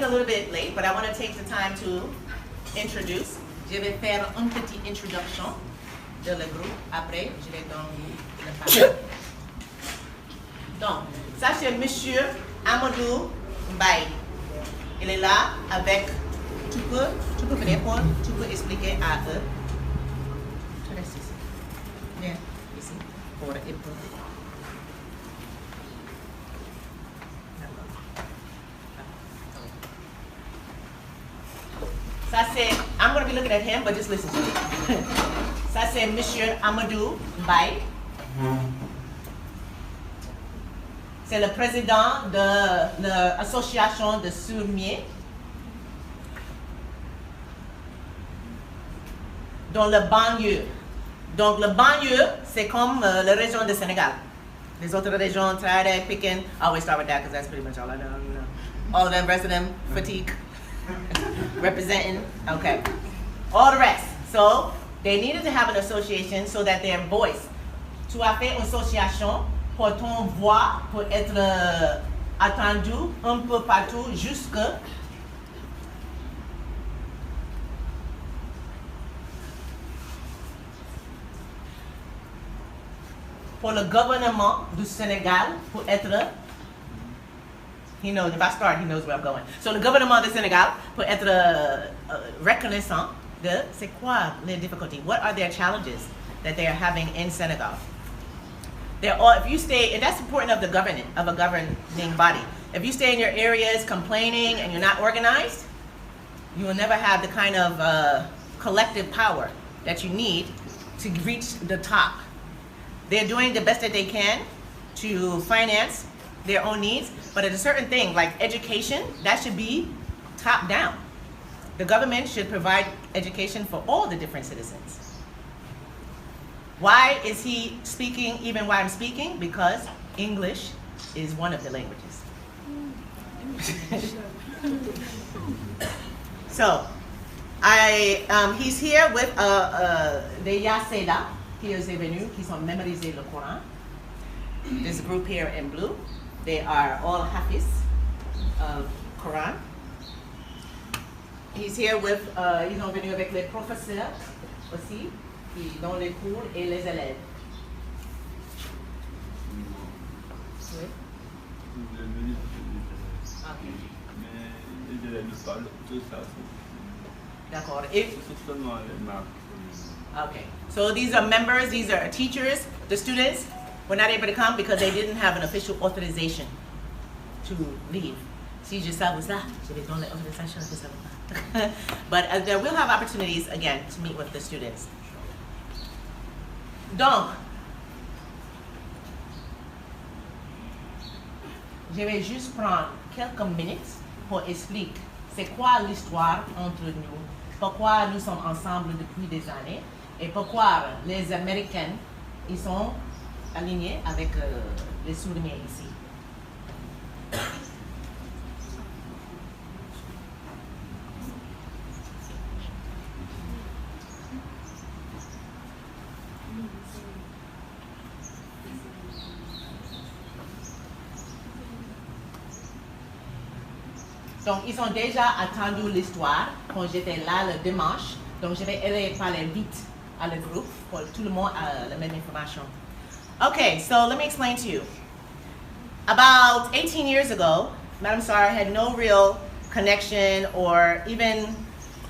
a little bit late, but I want to take the time to introduce. Je vais faire une petite introduction de le groupe. Après, je vais donner le parole. Donc, ça c'est Monsieur Amadou Mbaye. Il est là avec. Tu peux venir, Paul, tu peux expliquer à eux. Tu restes ici. Viens ici pour écouter. Ça c'est, I'm going to be looking at him, but just listen to me. Ça c'est Monsieur Amadou Mbaye. C'est le président de l'association de sourds dans le banlieue. Donc le banlieue, c'est comme la région du Sénégal. Les autres régions, Trinidad, Pikin, I always start with that because that's pretty much all I know. All of them, rest of them, fatigue. Representing, okay. All the rest. So they needed to have an association so that their voice. Tu as fait une association pour ton voix pour être attendu un peu partout jusque pour le gouvernement du Sénégal pour être. He knows, if I start, he knows where I'm going. So le gouvernement du Sénégal pour être reconnaissant de c'est quoi les difficultés? What are their challenges that they are having in Senegal? They're all, if you stay, and that's important of the government, of a governing body. If you stay in your areas complaining and you're not organized, you will never have the kind of collective power that you need to reach the top. They're doing the best that they can to finance their own needs, but at a certain thing, like education, that should be top down. The government should provide education for all the different citizens. Why is he speaking even while I'm speaking? Because English is one of the languages. So, he's here with the Yaseda, qui est venu, qui sont mémorisés le Coran. This group here in blue, they are all Hafiz of Quran. He's here with, ils sont venus avec les professeurs aussi, qui donnent les cours et les élèves. Oui. D'accord. Okay. So these are members, these are teachers, the students were not able to come because they didn't have an official authorization to leave. Si je savais ça, je vais donner l'autorisation que ça va pas. But there will have opportunities again to meet with the students. Donc, je vais juste prendre quelques minutes pour expliquer c'est quoi l'histoire entre nous, pourquoi nous sommes ensemble depuis des années et pourquoi les Américains ils sont alignés avec les sourds ici. Donc, ils ont déjà attendu l'histoire quand j'étais là le dimanche. Donc, je vais aller parler vite à le groupe pour tout le monde a la même information. Okay, so let me explain to you. About 18 years ago, Madame Sarr had no real connection or even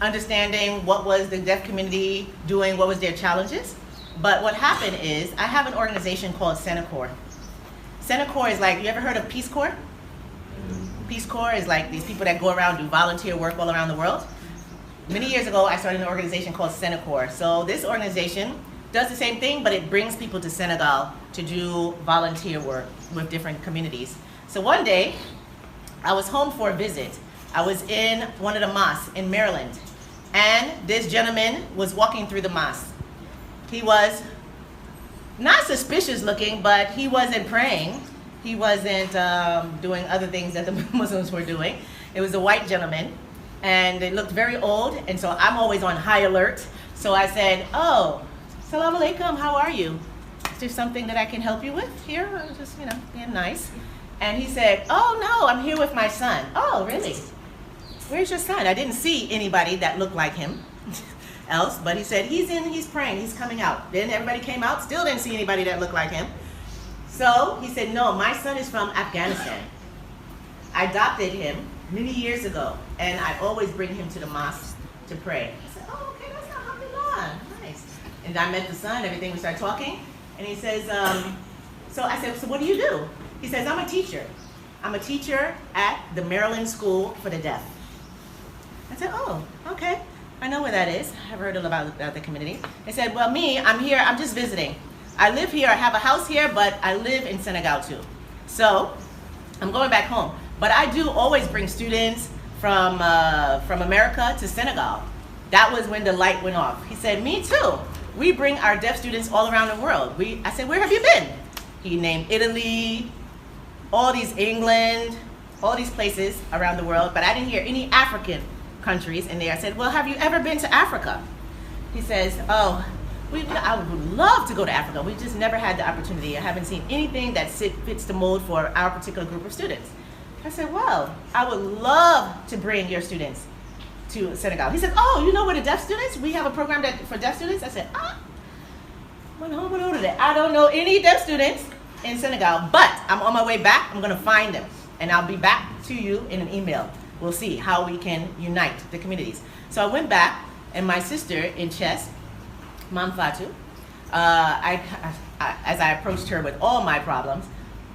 understanding what was the deaf community doing, what was their challenges. But what happened is, I have an organization called Senecor. Senecor is like, you ever heard of Peace Corps? Peace Corps is like these people that go around do volunteer work all around the world. Many years ago, I started an organization called Senecor. So this organization does the same thing, but it brings people to Senegal to do volunteer work with different communities. So one day, I was home for a visit. I was in one of the mosques in Maryland, and this gentleman was walking through the mosque. He was not suspicious looking, but he wasn't praying. He wasn't doing other things that the Muslims were doing. It was a white gentleman, and it looked very old, and so I'm always on high alert. So I said, oh, Assalamu alaikum, how are you? Is there something that I can help you with here? I was just, being nice. And he said, oh no, I'm here with my son. Oh, really? where's your son? I didn't see anybody that looked like him else, but he said, he's praying, he's coming out. Then everybody came out, still didn't see anybody that looked like him. So he said, no, my son is from Afghanistan. I adopted him many years ago, and I always bring him to the mosque to pray. I said, oh, okay, that's alhamdulillah, nice. And I met the son, everything, we started talking, and he says, so I said, so what do you do? He says, I'm a teacher. I'm a teacher at the Maryland School for the Deaf. I said, oh, okay. I know where that is. I've heard about the community. They said, well, me, I'm here, I'm just visiting. I live here, I have a house here, but I live in Senegal too. So, I'm going back home. But I do always bring students from America to Senegal. That was when the light went off. He said, me too. We bring our deaf students all around the world. I said, where have you been? He named Italy, all these England, all these places around the world, but I didn't hear any African countries in there. I said, well, have you ever been to Africa? He says, oh, I would love to go to Africa. We just never had the opportunity. I haven't seen anything that fits the mold for our particular group of students. I said, well, I would love to bring your students to Senegal. He said, oh, you know where the deaf students? We have a program for deaf students. I said, I don't know any deaf students in Senegal, but I'm on my way back. I'm going to find them, and I'll be back to you in an email. We'll see how we can unite the communities. So I went back, and my sister in Chess, Mam Fatou, as I approached her with all my problems,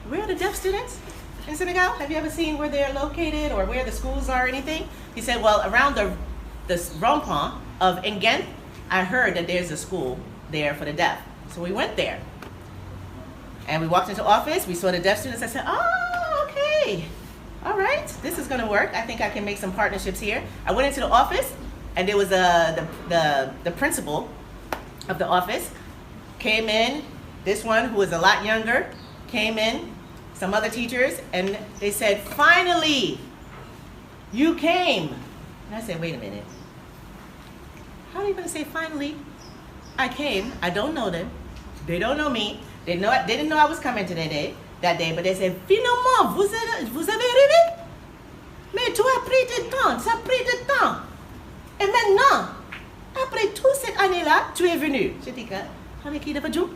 where are the deaf students in Senegal? Have you ever seen where they're located or where the schools are or anything? He said, well, around the rond-point of Nguyen, I heard that there's a school there for the deaf. So we went there. And we walked into office, we saw the deaf students. I said, oh, okay. All right, this is gonna work. I think I can make some partnerships here. I went into the office, and there was the principal of the office came in. This one, who was a lot younger, came in, some other teachers, and they said, finally, you came. And I said, wait a minute. How are you gonna say finally? I came, I don't know them. They don't know me. They didn't know I was coming that day, but they said, finalement, vous avez arrivé? Mais tu as pris du temps, ça a pris du temps. Et maintenant, après toute cette année-là, tu es venu. J'ai dit, avec qui dapat jump?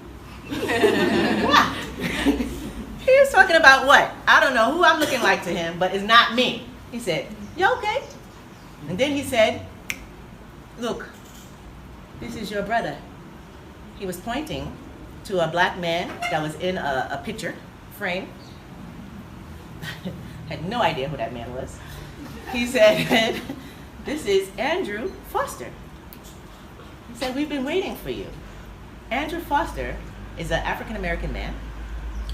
He was talking about what? I don't know who I'm looking like to him, but it's not me. He said, you okay? And then he said, look, this is your brother. He was pointing to a black man that was in a picture frame. Had no idea who that man was. He said, this is Andrew Foster. He said, we've been waiting for you. Andrew Foster is an African-American man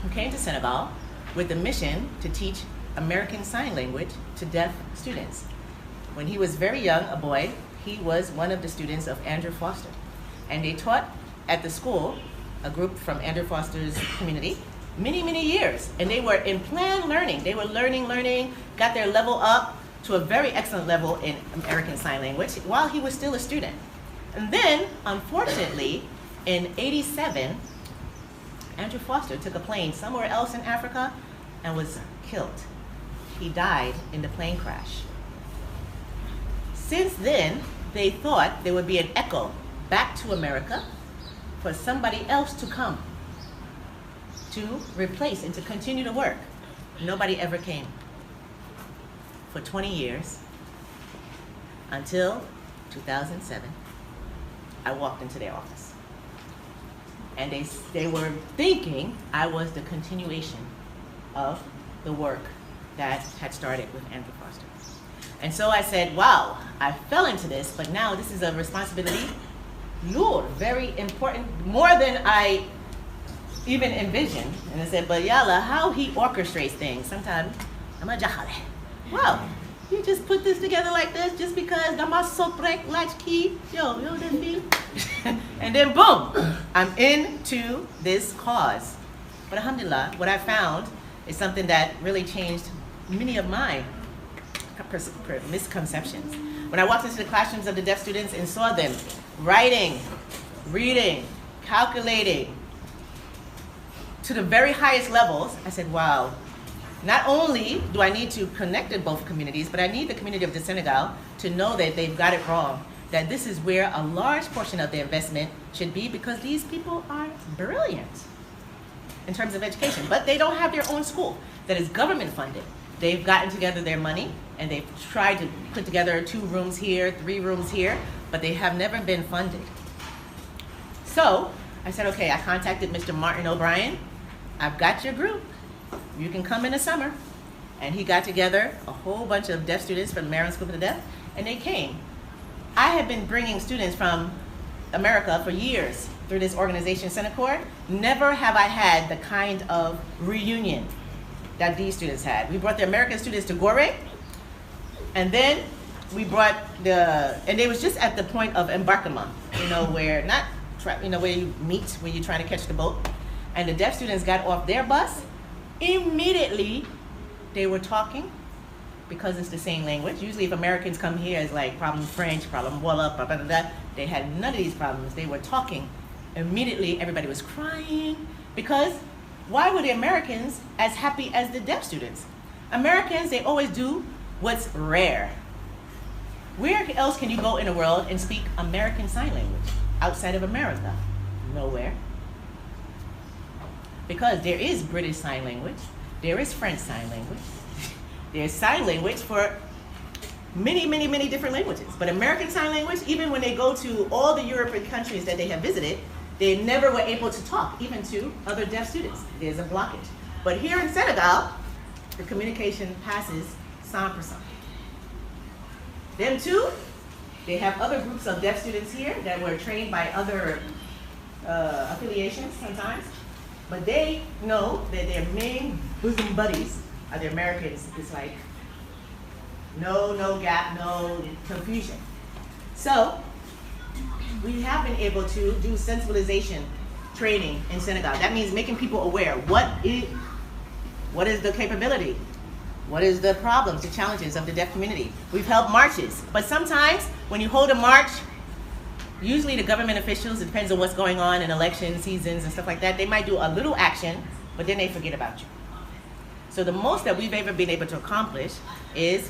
who came to Senegal with the mission to teach American Sign Language to deaf students. When he was very young, a boy, he was one of the students of Andrew Foster. And they taught at the school, a group from Andrew Foster's community, many, many years. And they were in planned learning. They were learning, got their level up to a very excellent level in American Sign Language while he was still a student. And then, unfortunately, in '87, Andrew Foster took a plane somewhere else in Africa and was killed. He died in the plane crash. Since then, they thought there would be an echo back to America for somebody else to come to replace and to continue to work. Nobody ever came for 20 years until 2007. I walked into their office. And they were thinking I was the continuation of the work that had started with Andrew Foster. And so I said, wow, I fell into this, but now this is a responsibility, lourd, very important, more than I even envisioned. And I said, but yalla, how he orchestrates things, sometimes, I'm a jahale. Wow, you just put this together like this just because damas soprek latchkey, yo, that feel? And then boom, I'm into this cause. But alhamdulillah, what I found is something that really changed many of my misconceptions. When I walked into the classrooms of the deaf students and saw them writing, reading, calculating to the very highest levels, I said, wow, not only do I need to connect with both communities, but I need the community of the Senegal to know that they've got it wrong, that this is where a large portion of the investment should be, because these people are brilliant in terms of education, but they don't have their own school that is government funded. They've gotten together their money and they've tried to put together 2 rooms here, 3 rooms here, but they have never been funded. So I said, okay, I contacted Mr. Martin O'Brien. I've got your group. You can come in the summer. And he got together a whole bunch of deaf students from the Maryland School for the Deaf, and they came. I have been bringing students from America for years through this organization, Senecor. Never have I had the kind of reunion that these students had. We brought the American students to Gorée, and then we brought and they was just at the point of embarquement, where where you meet when you're trying to catch the boat. And the deaf students got off their bus. Immediately, they were talking, because it's the same language. Usually if Americans come here, it's like problem French, problem Wallop, blah, blah, blah, blah. They had none of these problems. They were talking. Immediately, everybody was crying, because why were the Americans as happy as the deaf students? Americans, they always do what's rare. Where else can you go in the world and speak American Sign Language outside of America? Nowhere. Because there is British Sign Language, there is French Sign Language, there's sign language for many, many, many different languages. But American Sign Language, even when they go to all the European countries that they have visited, they never were able to talk, even to other deaf students. There's a blockage. But here in Senegal, the communication passes 100%. Them too, they have other groups of deaf students here that were trained by other affiliations sometimes, but they know that their main bosom buddies are the Americans. It's like no gap, no confusion. So we have been able to do sensibilization training in Senegal. That means making people aware. What is the capability? What is the problems, the challenges of the deaf community? We've held marches, but sometimes when you hold a march, usually the government officials, it depends on what's going on in election seasons and stuff like that, they might do a little action, but then they forget about you. So the most that we've ever been able to accomplish is,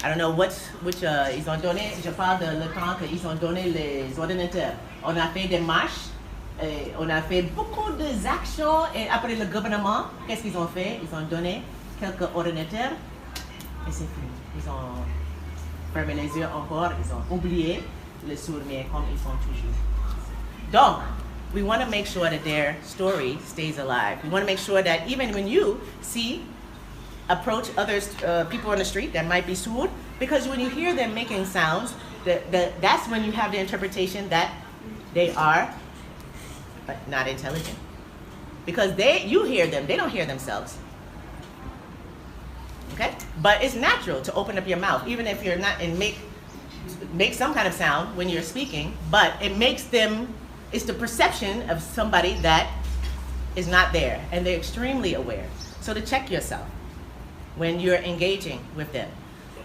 I don't know which ils ont donné, je parle de le temps qu'ils ont donné les ordinateurs. On a fait des marches, on a fait beaucoup d'actions, et après le gouvernement, qu'est-ce qu'ils ont fait? Ils ont donné quelques ordinateurs, et c'est fini. Ils ont fermé les yeux encore, ils ont oublié les sourds, mais comme ils font toujours. Donc, we want to make sure that their story stays alive. We want to make sure that even when you approach others, people on the street that might be sourd, because when you hear them making sounds, that's when you have the interpretation that they are not intelligent. Because you hear them, they don't hear themselves. Okay? But it's natural to open up your mouth, even if you're not, and make some kind of sound when you're speaking, but it makes them, it's the perception of somebody that is not there, and they're extremely aware. So to check yourself when you're engaging with them.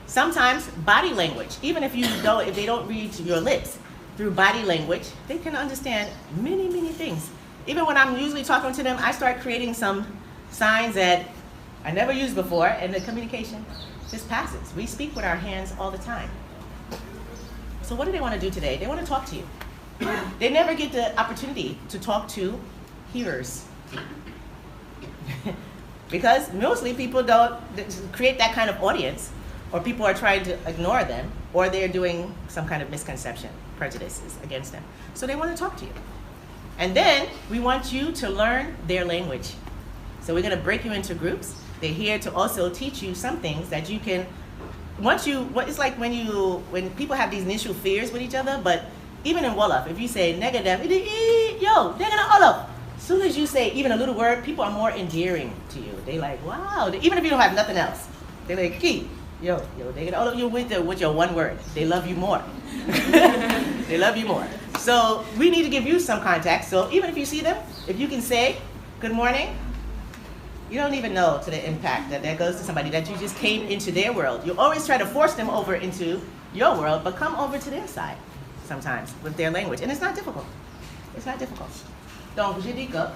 Sometimes body language, even if they don't read your lips, through body language, they can understand many, many things. Even when I'm usually talking to them, I start creating some signs that I never used before, and the communication just passes. We speak with our hands all the time. So what do they want to do today? They want to talk to you. They never get the opportunity to talk to hearers. Because mostly people don't create that kind of audience, or people are trying to ignore them, or they're doing some kind of misconception, prejudices against them. So they want to talk to you. And then we want you to learn their language. So we're going to break you into groups. They're here to also teach you some things that you can, it's like when people have these initial fears with each other, but even in Wolof, if you say negative, yo, they're gonna Wolof. As soon as you say even a little word, people are more endearing to you. They like, wow, even if you don't have nothing else. They're like, key, yo, they're gonna Wolof you with your one word. They love you more. They love you more. So we need to give you some context. So even if you see them, if you can say, good morning, you don't even know to the impact that goes to somebody that you just came into their world. You always try to force them over into your world, but come over to their side sometimes with their language. And it's not difficult. It's not difficult. Donc, je dis que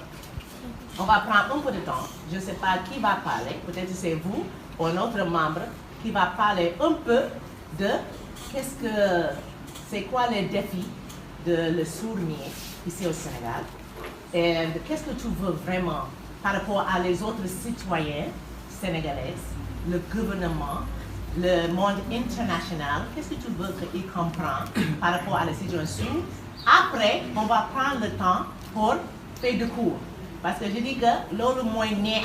On va prendre un peu de temps. Je ne sais pas qui va parler. Peut-être c'est vous ou un autre membre qui va parler un peu de c'est quoi les défis de le sourd-muet ici au Sénégal. Et qu'est-ce que tu veux vraiment par rapport à les autres citoyens sénégalais, le gouvernement, le monde international, qu'est-ce que tu veux qu'ils comprennent par rapport à la situation? Après, on va prendre le temps pour faire des cours. Parce que je dis que l'autre moyen,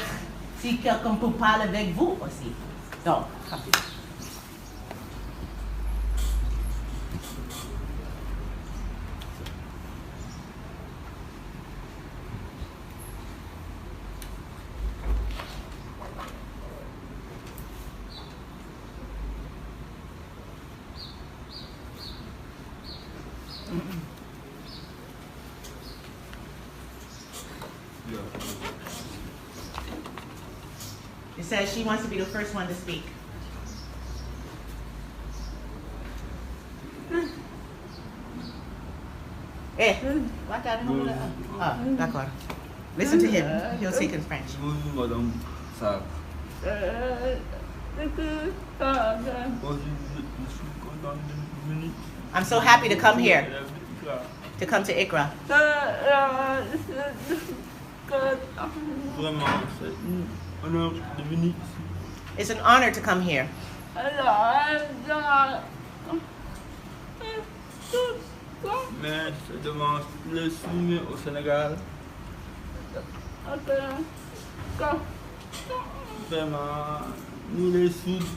si quelqu'un peut parler avec vous aussi. Donc, it says she wants to be the first one to speak. What that? Oh, d'accord. Listen to him. He'll speak in French. Bonjour, Madame Sarr. I'm so happy to come here, to come to ICRA. Vraiment, c'est un honneur de venir ici. It's an honor to come here. Mais c'est devant les sourds au Sénégal. Vraiment, nous les sourds,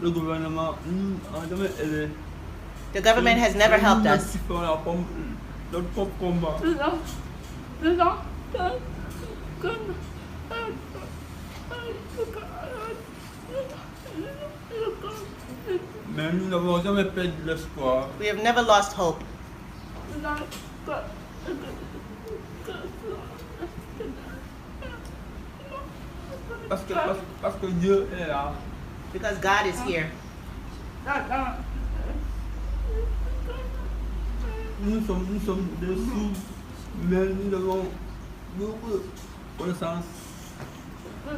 le gouvernement, nous a jamais aidé. The government has never helped us. Notre propre combat. Mais nous n'avons jamais perdu l'espoir. We have never lost hope. Parce que Dieu est là. Because God is here. Nous sommes des sourds, mais nous avons beaucoup de connaissances.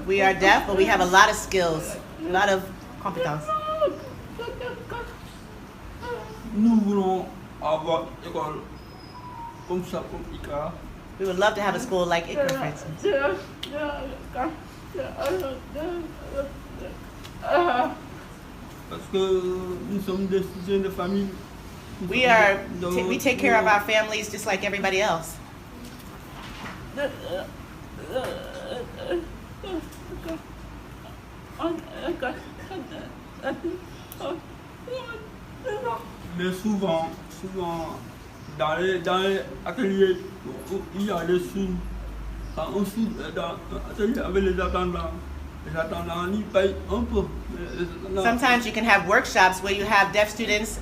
We are deaf, but we have a lot of skills, a lot of competence. Nous voulons avoir une école comme ça, comme ICA. We would love to have a school like ICRA, for instance. Parce que nous sommes des soutiens de famille. We take care of our families just like everybody else. Mais souvent, dans les ateliers où il y a des sourds, quand on sourd dans l'atelier avec les attendants ils payent un peu. Sometimes you can have workshops where you have deaf students,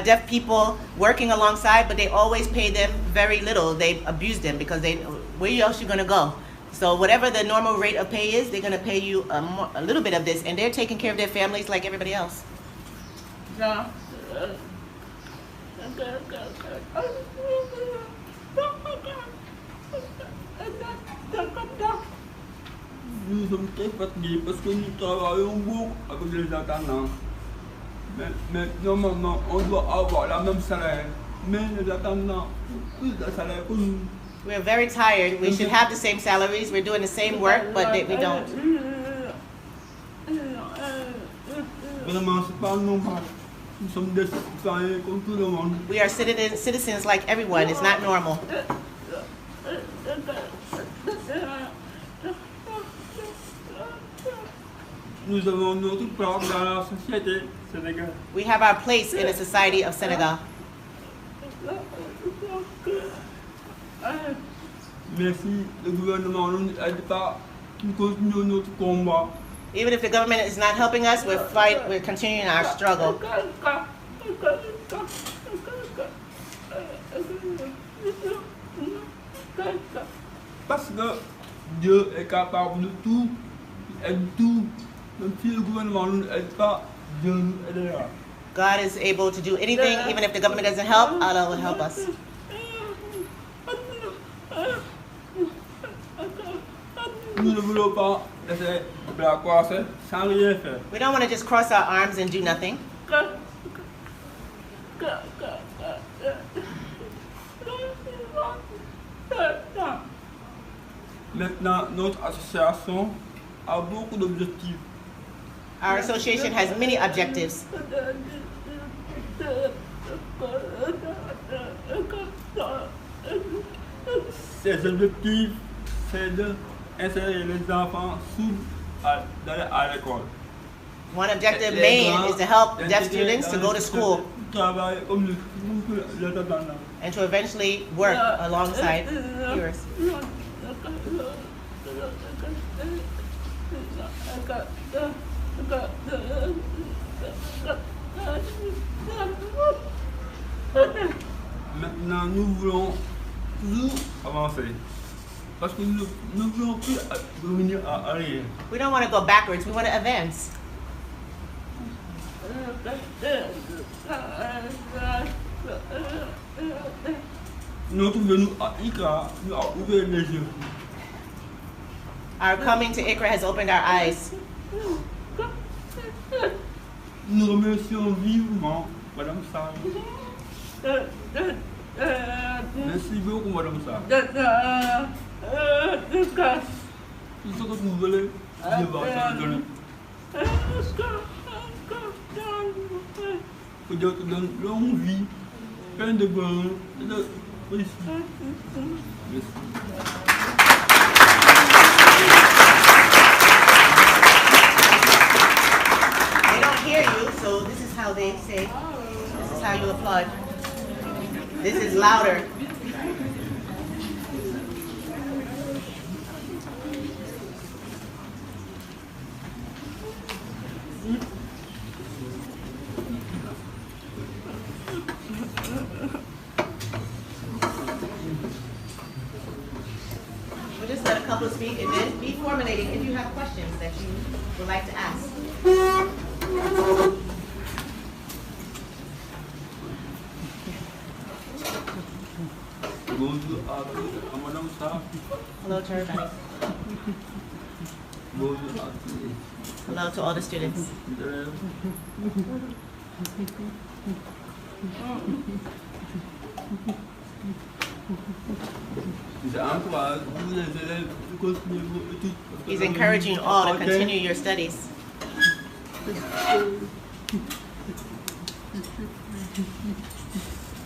deaf people working alongside, but they always pay them very little. They abuse them because where else are you going to go? So whatever the normal rate of pay is, they're going to pay you a little bit of this, and they're taking care of their families like everybody else. Nous sommes très fatigués parce que nous travaillons beaucoup avec les attendants. Mais normalement, on doit avoir la même salaire. Mais les attendants ont plus de salaire que nous. We're very tired. We should have the same salaries. We're doing the same work, but we don't. Vraiment, c'est pas normal. Nous sommes des citoyens comme tout le monde. We are citizens like everyone. It's not normal. Nous avons notre place dans la société sénégalaise. We have our place in the society of Senegal. Mais si le gouvernement ne nous aide pas, nous continuons notre combat. Even if the government is not helping us, we're continuing our struggle. Parce que Dieu est capable de tout, il aide tout. Même si le gouvernement ne nous aide pas, Dieu nous aidera. God is able to do anything, even if the government doesn't help, Allah will help us. nous ne voulons pas essayer de la croiser sans rien faire. We don't want to just cross our arms and do nothing. Maintenant, notre association a beaucoup d'objectifs. Our association has many objectives. Ces objectifs, c'est d'insérer les enfants sourds à l'école. One objective main is to help deaf students to go to school Travailler comme les attendants. and to eventually work alongside yours. Maintenant, nous voulons toujours avancer. Parce que nous ne voulons plus revenir à arrière. We don't want to go backwards, we want to advance. Notre venue à ICRA nous a ouvert les yeux. Our coming to ICRA has opened our eyes. Nous remercions vivement Madame Sarr. Merci beaucoup Madame Sarr. Tout ce que vous voulez, Dieu va s'en donner. Que Dieu te donne longue vie, plein de bonheur et de réussite. Merci. They don't hear you, so this is how they say, this is how you applaud. This is louder. We'll just let a couple speak and then be formulating if you have questions that you would like to ask. Bonjour à Madame Sarr. Hello to everybody. Bonjour à tous Hello to all the students. les élèves. J'encourage tous les élèves de continuer vos études. He's encouraging all to continue your studies.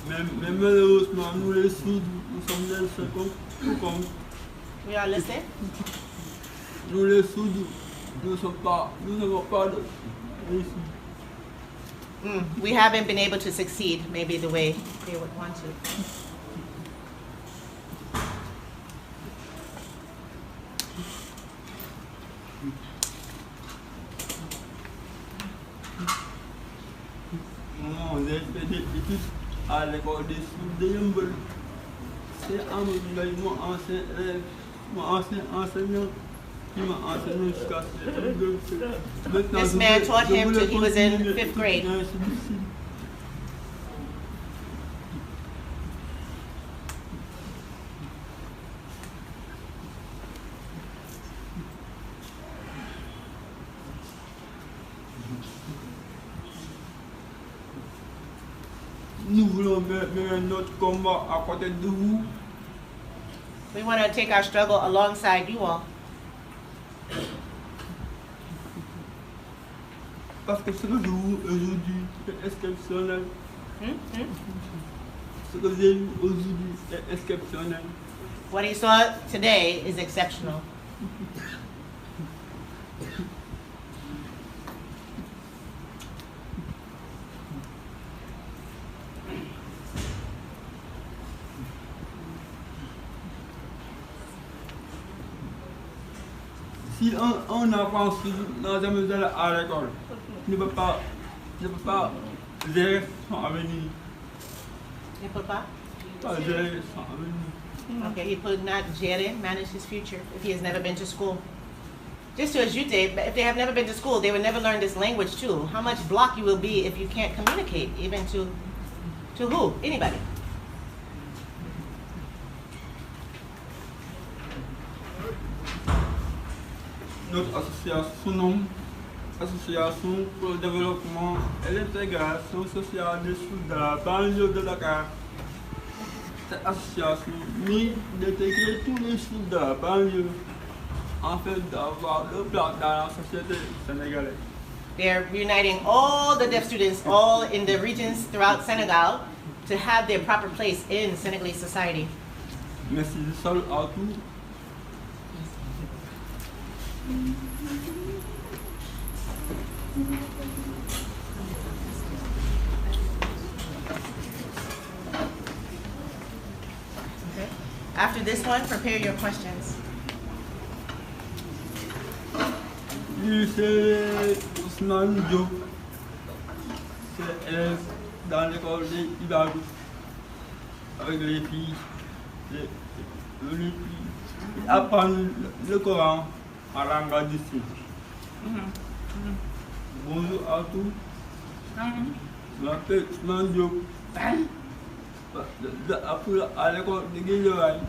Mais malheureusement, nous les sourds, nous sommes laissés tout comme. We are listening. Nous les sourds, nous n'avons pas de réussite. We haven't been able to succeed maybe the way they would want to. Moi, j'ai fait des études à l'école des sourds de Yembel. C'est mon ancien enseignant qui m'a enseigné jusqu'à ce. This man taught him till he was in 5th grade. Nous voulons mener notre combat à côté de vous. We want to take our struggle alongside you all. Parce que ce que je vous aujourd'hui est exceptionnel. Ce que j'ai vu aujourd'hui est exceptionnel. What he saw today is exceptional. Si un enfant n'a jamais allé à l'école, ne peut pas gérer son avenir. He put back? Pas gérer son avenir. Okay, he could not manage his future if he has never been to school. Just to ajouter, if they have never been to school, they would never learn this language too. How much block you will be if you can't communicate, even to who? Anybody. notre association, Association pour le développement et l'intégration sociale des sourds de la banlieue de Dakar. Cette association mérite d'intégrer tous les sourds de la banlieue afin d'avoir leur place dans la société sénégalaise. They're uniting all the deaf students all in the regions throughout Senegal to have their proper place in Senegalese society. Merci, je salue à tous. Okay. After this one, prepare your questions. C'est Ousmane Diop, c'est élève dans l'école de Ibadou, avec les filles. Ils apprennent le Coran en langue d'ici. Bonjour à tous. Je m'appelle Ousmane Diop. À l'école de Guédiawaye.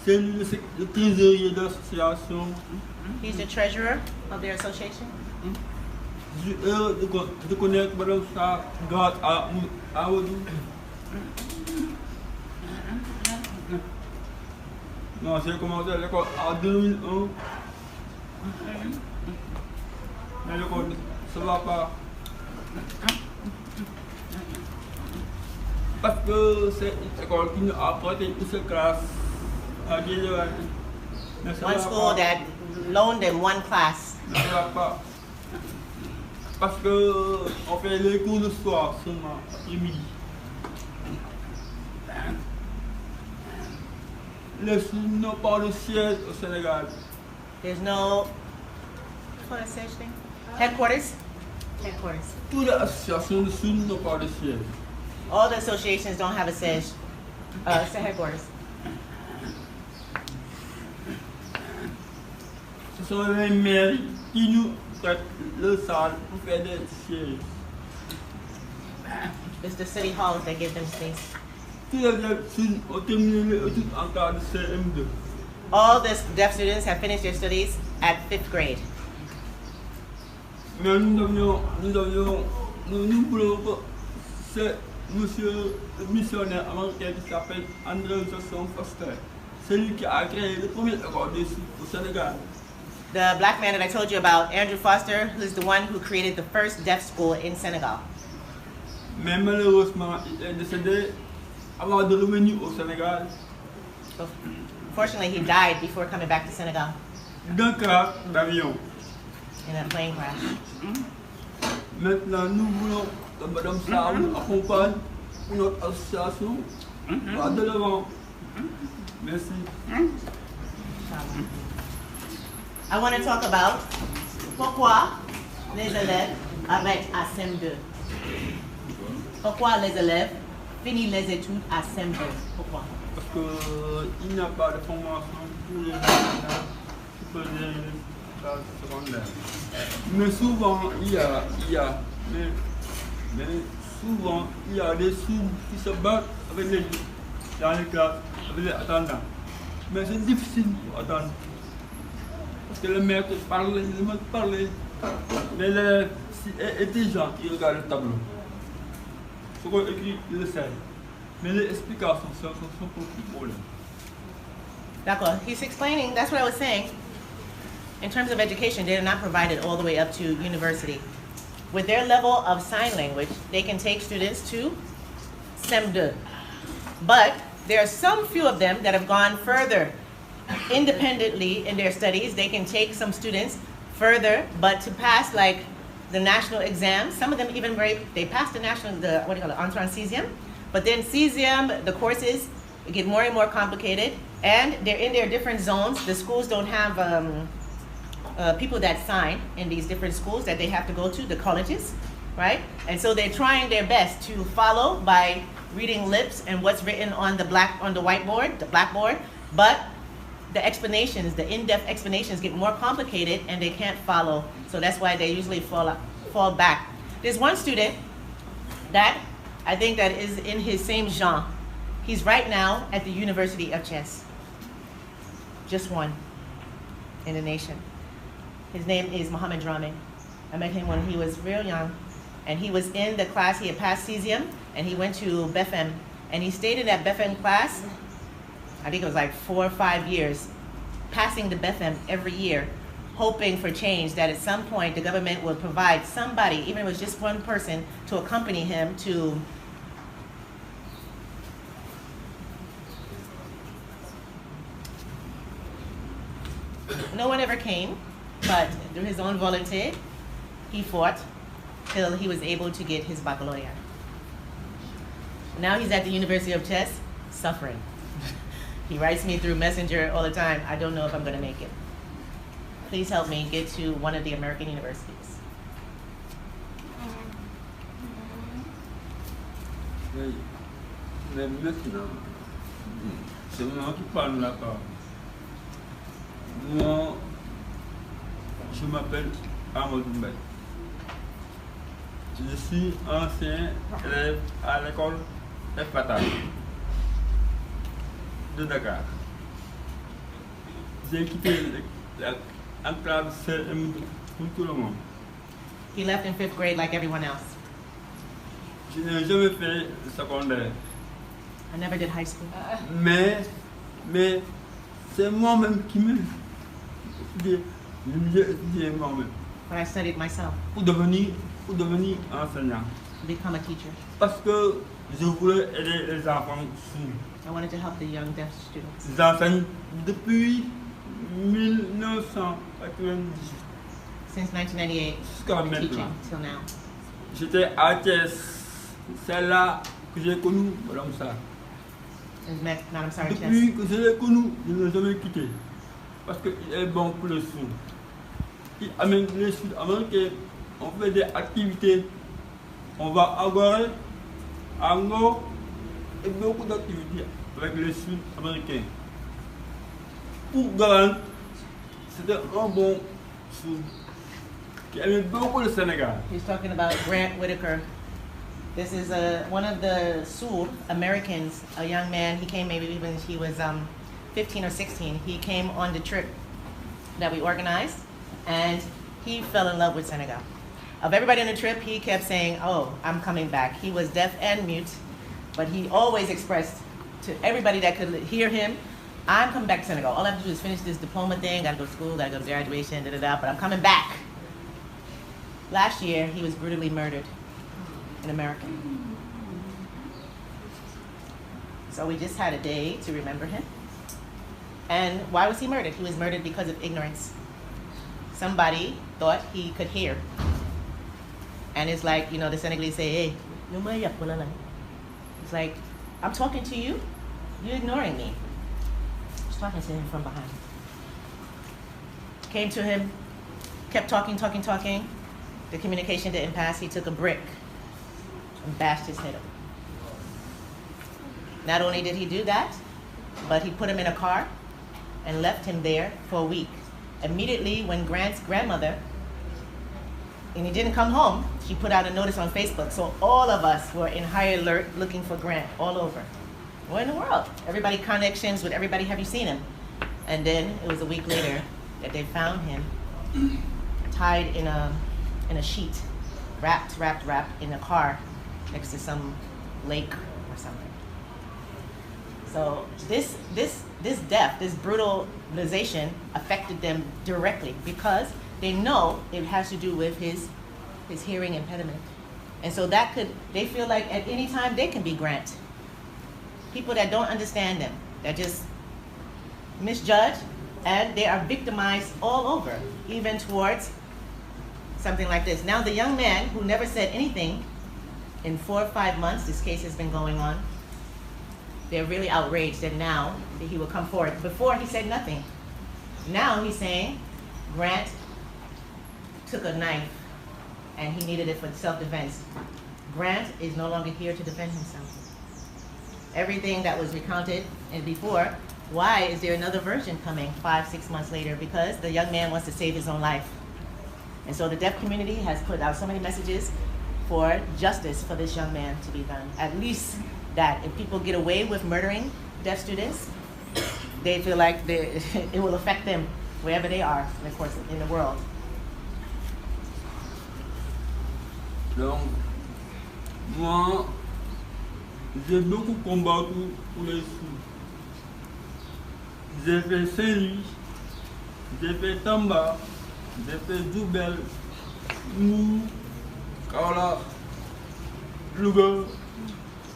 C'est le trésorier de l'association. He's the treasurer of their association. Je suis heureux de connaître Madame Sarr grâce à Awadou. Non, j'ai commencé à l'école en 2001. Mais l'école ne va pas. Parce que c'est une école qui nous a apporté une seule classe. One school that loaned them one class. Parce que on fait les cours le soir seulement, après-midi. Les sourds n'ont pas de siège au Sénégal. There's no headquarters. Headquarters. Toutes les associations de sourds n'ont pas de siège. All the associations don't have a siège. It's a headquarters. Ce sont les mairies qui nous prêtent le salle pour faire des sièges. It's the city halls that give them space. Tous les sourds ont terminé les études en classe de CM2. All the deaf students have finished their studies at 5th grade. Mais nous voulons que c'est monsieur le missionnaire américain qui s'appelle André Johnson Foster. C'est lui qui a créé le premier école des sourds au Sénégal. The black man that I told you about, Andrew Foster, who's the one who created the first deaf school in Senegal. Mais malheureusement, il est décédé avant de revenir au Sénégal. So, fortunately, he died before coming back to Senegal D'un crash d'avion. in a plane crash. Maintenant, nous voulons que Madame Sarr nous accompagne pour notre association. Pas de l'avant. Merci. I want to talk about pourquoi les élèves arrêtent à CM2. Pourquoi les élèves finissent les études à CM2? Pourquoi? Parce qu'il n'y a pas de formation pour les enseignants supérieurs et classes secondaires. Mais souvent, souvent, il y a des sourds qui se battent avec les dans les classes, avec les attendants. Mais c'est difficile pour attendre. Parce que le maître parle, le maître parle. Mais l'élève est intelligent, il regarde le tableau. Ce qu'on écrit, il le sait. Mais les explications sont pour le problème. D'accord. He's explaining, that's what I was saying. In terms of education, they're not provided all the way up to university. With their level of sign language, they can take students to CM2. But there are some few of them that have gone further independently in their studies. They can take some students further, but to pass like the national exams, some of them even they pass the national, what do you call it, entrée en sixième. But then sixième, the courses get more and more complicated, and they're in their different zones. The schools don't have people that sign in these different schools that they have to go to, the colleges, right? And so they're trying their best to follow by reading lips and what's written on the whiteboard, the blackboard, but the explanations, the in-depth explanations get more complicated and they can't follow. So that's why they usually fall back. There's one student that I think that is in his same genre. He's right now at the University of Chess. Just one. in the nation. His name is Mohammed Drame. I met him when he was real young, and he was in the class. He had passed cesium, and he went to BFM, and he stayed in that BFM class, I think it was like 4 or 5 years, passing the BFM every year, hoping for change, that at some point the government would provide somebody, even if it was just one person, to accompany him to no one ever came, but through his own volunteer, he fought till he was able to get his baccalaureate. Now he's at the University of Chess, suffering. He writes me through Messenger all the time, I don't know if I'm gonna make it. Please help me get to one of the American universities. Mais maintenant, c'est moi qui parle là-bas. Moi, je m'appelle Amadou Mbaye. Je suis ancien élève à l'école FATA de Dakar. J'ai quitté l'enclave CM pour tout le monde. He left in 5th grade like everyone else. Je n'ai jamais fait le secondaire. I never did high school. Mais c'est moi-même qui me dis moi-même. But I studied myself Pour devenir enseignant. to become a teacher. Parce que je voulais aider les enfants sourds. I wanted to help the young deaf students. J'enseigne depuis 1998 Since 1998, jusqu'à teaching maintenant. till now. J'étais à Thiès. C'est là que j'ai connu Madame Sarr. Madam Sarah Chess. Depuis que je l'ai connu, je ne l'ai jamais quitté. Parce qu'il est bon pour les sourds. Il amène les sourds américains. On fait des activités. On va à Gorée, à Ngo, et beaucoup d'activités avec les sourds américains. Pour Grant, c'était un bon sourd qui aimait beaucoup le Sénégal. He's talking about Grant Whitaker. This is one of the sourds Americans, a young man. He came maybe when he was 15 or 16. He came on the trip that we organized, and he fell in love with Senegal. Of everybody on the trip, he kept saying, oh, I'm coming back. He was deaf and mute, but he always expressed to everybody that could hear him, I'm coming back to Senegal. All I have to do is finish this diploma thing, gotta go to school, gotta go to graduation, da-da-da, but I'm coming back. Last year, he was brutally murdered in America. So we just had a day to remember him. And why was he murdered? He was murdered because of ignorance. Somebody thought he could hear. And it's like, you know, the Senegalese say, hey, it's like, I'm talking to you, you're ignoring me. Just talking to him from behind. Came to him, kept talking. The communication didn't pass. He took a brick and bashed his head up. Not only did he do that, but he put him in a car and left him there for a week. Immediately when Grant's grandmother, and he didn't come home, she put out a notice on Facebook. So all of us were in high alert looking for Grant all over. Where in the world? Everybody connections with everybody, have you seen him? And then it was a week later that they found him tied in a sheet, wrapped in a car next to some lake or something. So this death, this brutalization affected them directly because they know it has to do with his hearing impediment. And so they feel like at any time they can be Grant. People that don't understand them, that just misjudge, and they are victimized all over, even towards something like this. Now the young man who never said anything, in 4 or 5 months this case has been going on, they're really outraged that now that he will come forward. Before he said nothing. Now he's saying Grant took a knife and he needed it for self-defense. Grant is no longer here to defend himself. Everything that was recounted and before, why is there another version coming 5, 6 months later? Because the young man wants to save his own life. And so the deaf community has put out so many messages for justice for this young man to be done. At least that if people get away with murdering deaf students, they feel like it will affect them wherever they are, of course, in the world. Donc, moi, j'ai beaucoup combattu pour les sourds. J'ai fait Saint-Louis, j'ai fait Tamba, j'ai fait Djoubel, Mou, Kaola, Louga,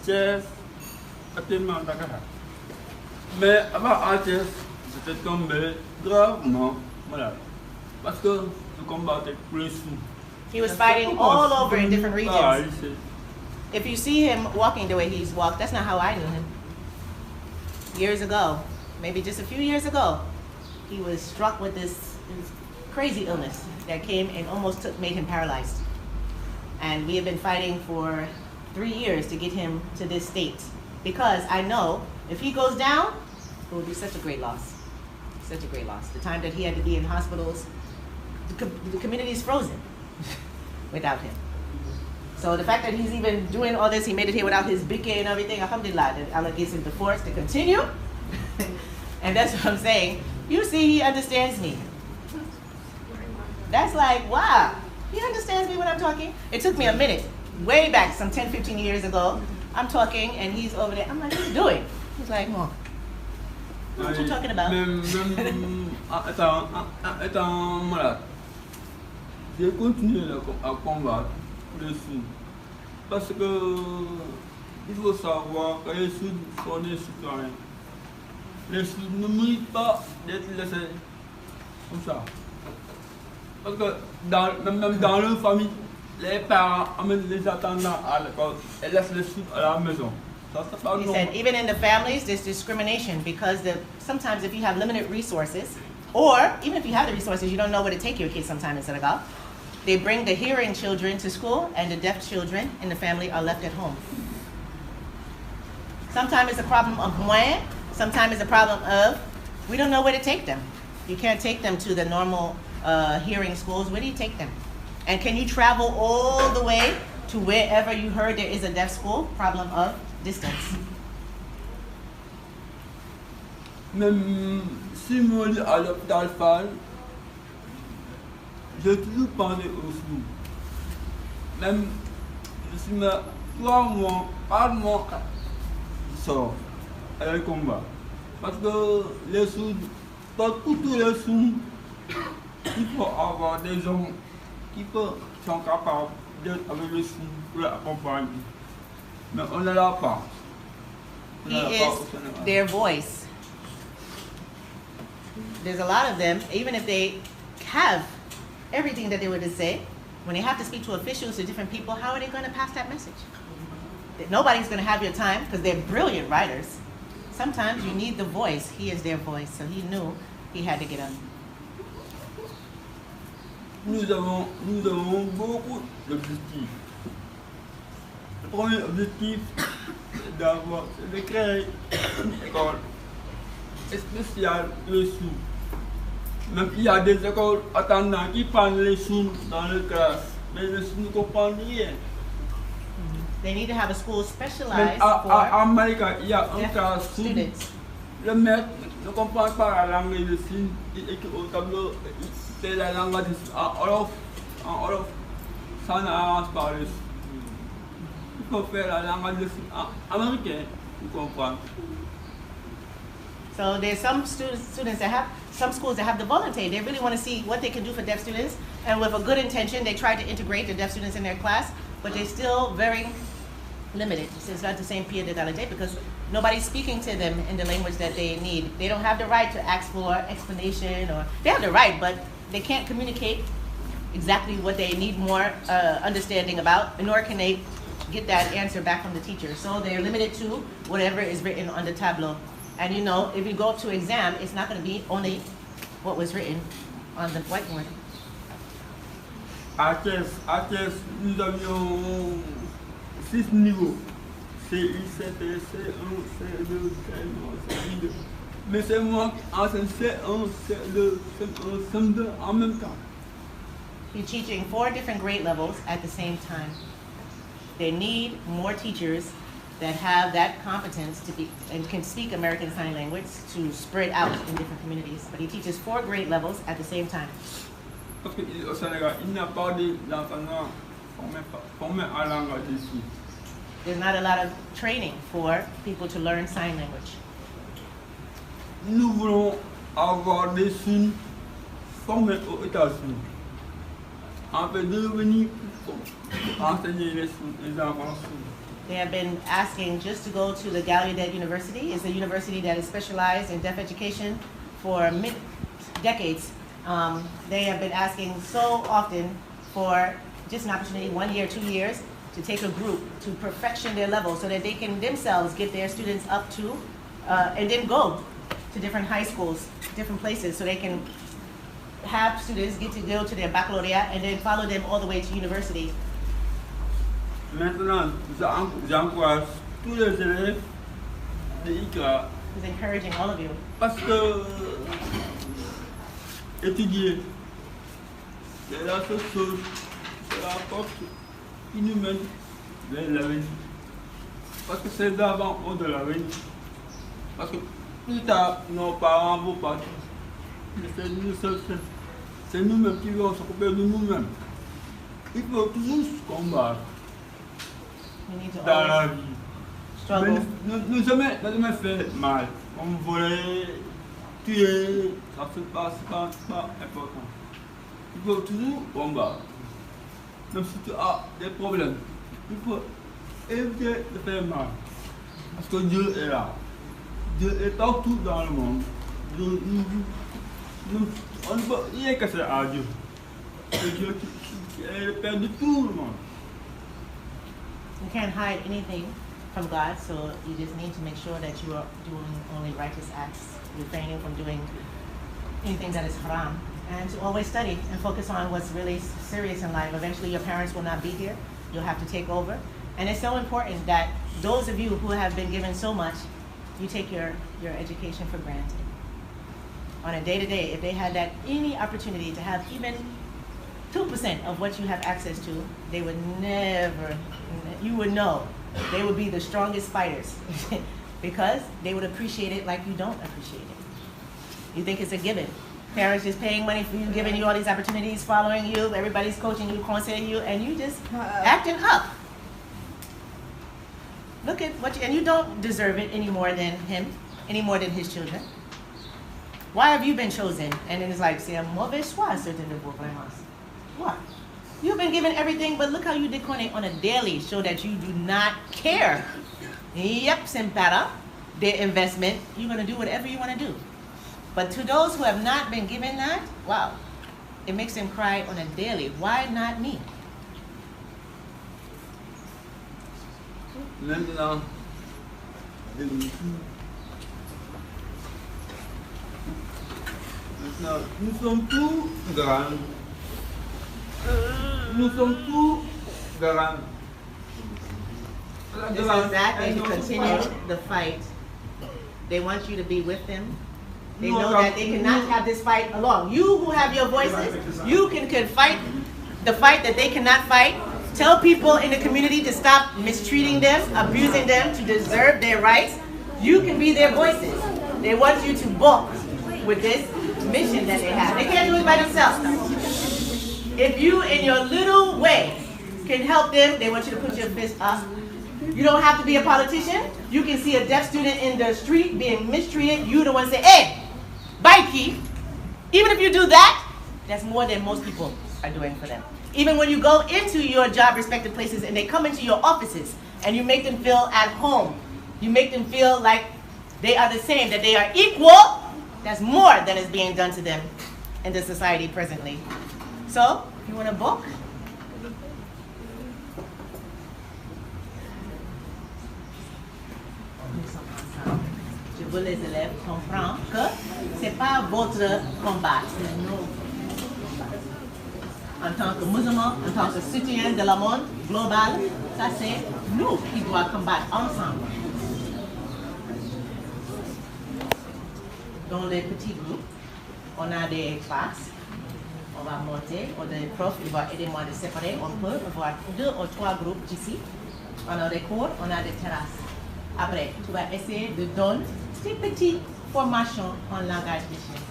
Thiès, actuellement Dakar. Mais avant à Thiès, j'étais tombé gravement malade. Parce que je combattais pour les sourds. He was fighting all over in different regions. If you see him walking the way he's walked, that's not how I knew him. Years ago, maybe just a few years ago, he was struck with this crazy illness that came and almost made him paralyzed. And we have been fighting for 3 years to get him to this state. Because I know if he goes down, it will be such a great loss. Such a great loss. The time that he had to be in hospitals, the community is frozen without him. So the fact that he's even doing all this, he made it here without his bike and everything, alhamdulillah, that Allah gives him the force to continue. And that's what I'm saying. You see, he understands me. That's like, wow, he understands me when I'm talking. It took me a minute, way back, some 10, 15 years ago. I'm talking and he's over there. I'm like, what are you doing? He's like, Mom, what are you talking about? Étant malade, j'ai continué à combattre les sourds. Parce que il faut savoir que les sourds sont des citoyens. Les sourds ne méritent pas d'être laissés comme ça. Parce que même dans leur famille, les parents amènent les attendants à l'école et laissent les sourds à la maison. He said, even in the families, there's discrimination because sometimes if you have limited resources, or even if you have the resources, you don't know where to take your kids sometimes in Senegal. They bring the hearing children to school and the deaf children in the family are left at home. Sometimes it's a problem of moyen, sometimes it's a problem of we don't know where to take them. You can't take them to the normal hearing schools. Where do you take them? And can you travel all the way to wherever you heard there is a deaf school? Problem of distance. Même si moi je à l'hôpital Fall, j'ai toujours parlé aux sourds. Même je suis là 3 mois, 4 mois, je sors à le combat. Parce que les sourds, pour tous les sourds, il faut avoir des gens qui sont capables d'être avec les sourds pour les accompagner. Mais on ne l'a pas. He is their voice. There's a lot of them, even if they have everything that they were to say, when they have to speak to officials, to different people, how are they going to pass that message? Nobody's going to have your time because they're brilliant writers. Sometimes you need the voice. He is their voice, so he knew he had to get up. Nous avons beaucoup d'objectifs. Le premier objectif, c'est de créer une école spéciale pour les sourds. Même il y a des écoles attendant qui prennent les sourds dans les classes, mais les sourds ne comprennent rien. They need to have a school specialized À Amérique, il y a un cas sourd. students. Le maître ne comprend pas la langue de signes, il écrit au tableau, il fait la langue de signes en Wolof, ça n'arrange pas les sourds. Il faut faire la langue de signes en américain pour comprendre. So there's some students that have, some schools that have the volunteer. They really want to see what they can do for deaf students, and with a good intention, they try to integrate the deaf students in their class, but they're still very limited. It's not the same pied d'égalité because nobody's speaking to them in the language that they need. They don't have the right to ask for explanation, or they have the right, but they can't communicate exactly what they need more understanding about, nor can they get that answer back from the teacher. So they're limited to whatever is written on the tableau. And you know, if you go to exam, it's not going to be only what was written on the whiteboard. À Thiès, nous avions 6 niveaux. CI, CP, C1, C2, C1, C2. Mais c'est moi qui enseigne C1, C2, C1, C2 en même temps. You're teaching 4 different grade levels at the same time. They need more teachers that have that competence to be and can speak American Sign Language to spread out in different communities. But he teaches 4 grade levels at the same time. Parce qu'au Sénégal, il n'y a pas d'enseignants formés en langue d'ici. There's not a lot of training for people to learn sign language. Nous voulons avoir des signes formés aux États-Unis. En fait, de venir pour enseigner les enfants sourds. They have been asking just to go to the Gallaudet University. It's a university that is specialized in deaf education for decades. They have been asking so often for just an opportunity, 1 year, 2 years, to take a group to perfection their level so that they can themselves get their students up to, and then go to different high schools, different places, so they can have students get to go to their baccalaureate and then follow them all the way to university. Maintenant, j'encourage tous les élèves d'ICRA. He's encouraging all of you. Parce que étudier, c'est la seule chose, c'est la porte inhumaine vers l'avenir. Parce que c'est d'avant ou de l'avenir. Parce que plus tard, nos parents vont partir. C'est nous-mêmes qui vont s'occuper de nous-mêmes. Il faut toujours combattre dans la vie. Nous jamais fait mal. On voulait tuer, ça c'est pas important. Il faut toujours combattre. Même si tu as des problèmes, il faut éviter de faire mal. Parce que Dieu est là. Dieu est partout dans le monde. On ne peut rien casser à Dieu. C'est Dieu qui est le Père de tout le monde. You can't hide anything from God, so you just need to make sure that you are doing only righteous acts, refraining from doing anything that is haram, and to always study and focus on what's really serious in life. Eventually your parents will not be here, you'll have to take over. And it's so important that those of you who have been given so much, you take your education for granted. On a day-to-day, if they had that any opportunity to have even 2% of what you have access to, they would never, you would know, they would be the strongest fighters because they would appreciate it like you don't appreciate it. You think it's a given. Parents just paying money for you, giving you all these opportunities, following you, everybody's coaching you, conseilling you, and you just acting up. Look at what you, and you don't deserve it any more than him, any more than his children. Why have you been chosen? And then it's like, c'est un mauvais choix, certain de vos vraiment. What? You've been given everything, but look how you decline on a daily, show that you do not care. Yep, Simpara, their investment, you're going to do whatever you want to do. But to those who have not been given that, wow, it makes them cry on a daily. Why not me? Maintenant, nous sommes tous grands. Nous sommes tous grands. This is that they continue the fight. They want you to be with them. They know that they cannot have this fight alone. You who have your voices, you can fight the fight that they cannot fight. Tell people in the community to stop mistreating them, abusing them, to deserve their rights. You can be their voices. They want you to balk with this mission that they have. They can't do it by themselves. If you, in your little way, can help them, they want you to put your fist up. You don't have to be a politician. You can see a deaf student in the street being mistreated. You the one say, hey, Bikey. Even if you do that, that's more than most people are doing for them. Even when you go into your job respected places and they come into your offices and you make them feel at home, you make them feel like they are the same, that they are equal, that's more than is being done to them in the society presently. So, you want a book? Je veux les élèves comprendre que ce n'est pas votre combat, c'est nos combats. En tant que musulmans, en tant que citoyens de la monde global, ça c'est nous qui devons combattre ensemble. Dans les petits groupes, on a des classes, on va monter, on a des profs, ils vont aider moi à séparer, on peut avoir 2 ou 3 groupes ici. On a des cours, on a des terrasses. Après, tu vas essayer de donner des petites formations en langage des chiens.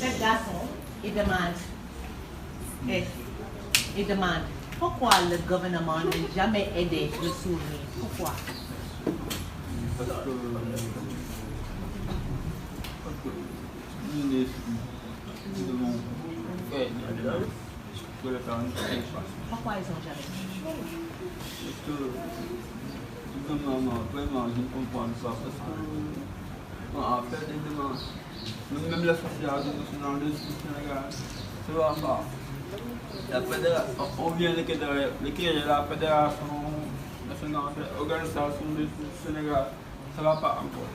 Cet garçon, il demande pourquoi le gouvernement n'a jamais aidé le sourd. Pourquoi? Parce que nous devons faire le faire. Pourquoi ils n'ont jamais? Parce que vraiment, je ne comprends pas. Parce que on a fait des demandes. Même la sociale nationale du Sénégal, c'est vraiment la fédération, on vient de créer la fédération nationale de l'organisation du Sénégal, ça ne va pas encore.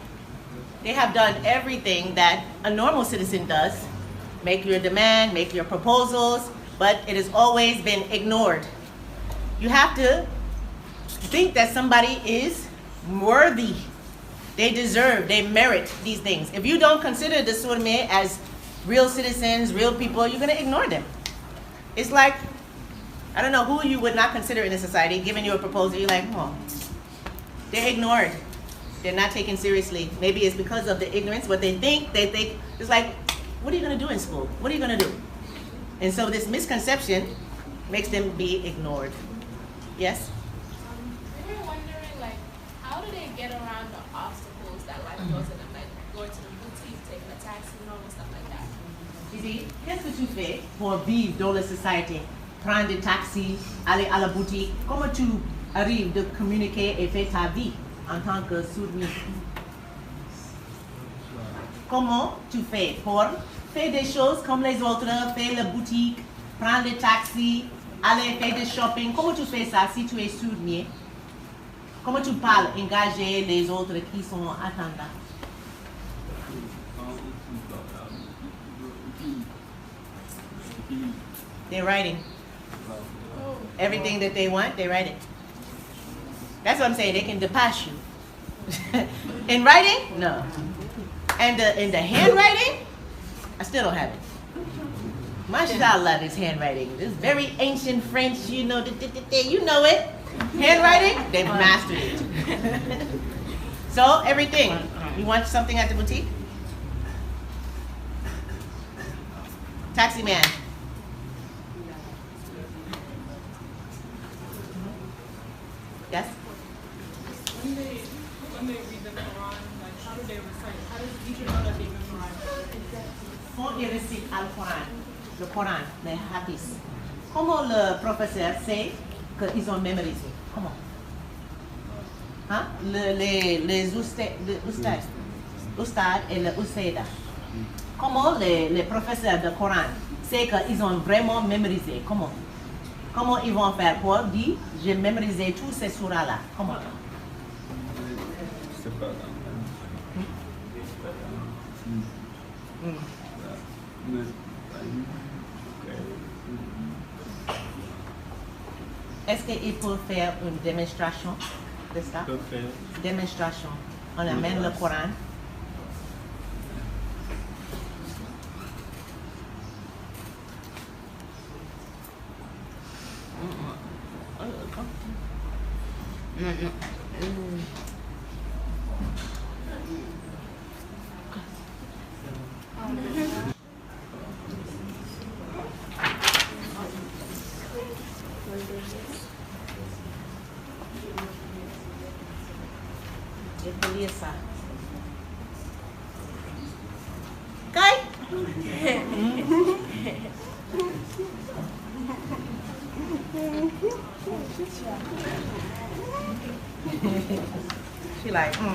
They have done everything that a normal citizen does. Make your demand, make your proposals, but it has always been ignored. You have to think that somebody is worthy. They deserve, they merit these things. If you don't consider the sourds as real citizens, real people, you're going to ignore them. It's like, I don't know who you would not consider in a society, giving you a proposal, you're like, oh, they're ignored. They're not taken seriously. Maybe it's because of the ignorance, what they think, it's like, what are you going to do in school? What are you going to do? And so this misconception makes them be ignored. Yes? We were wondering, like, how do they get around the obstacles that life throws at them, like going to the boutique, taking a taxi, normal stuff like that? Tu dis, qu'est-ce que tu fais pour vivre dans la société? Prendre des taxis, aller à la boutique. Comment tu arrives de communiquer et faire ta vie en tant que sourd? Comment tu fais pour faire des choses comme les autres, faire la boutique, prendre des taxis, aller faire des shopping? Comment tu fais ça si tu es sourd? Comment tu parles, engager les autres qui sont attendants? They're writing. Everything that they want, they write it. That's what I'm saying, they can depass you. In writing? No. And in the handwriting? I still don't have it. Mashallah, this handwriting. This very ancient French, you know, you know it. Handwriting, they've mastered it. So, everything. You want something at the boutique? Taxi man. Yes? When they read the Quran, like how do they recite? How does each know that they memorize? Quand ils récitent le Coran, les hadiths, comment le professeur sait qu'ils ont mémorisé? Comment? Hein? Les ustad et les ustada. Comment les professeurs de Coran savent qu'ils ont vraiment mémorisé? Comment? Comment ils vont faire pour dire, j'ai mémorisé tous ces surahs-là? Comment? C'est pas Est-ce qu'il peut faire une démonstration de ça? Démonstration. On amène le Coran. Je peux lire ça. Kai? She like, no.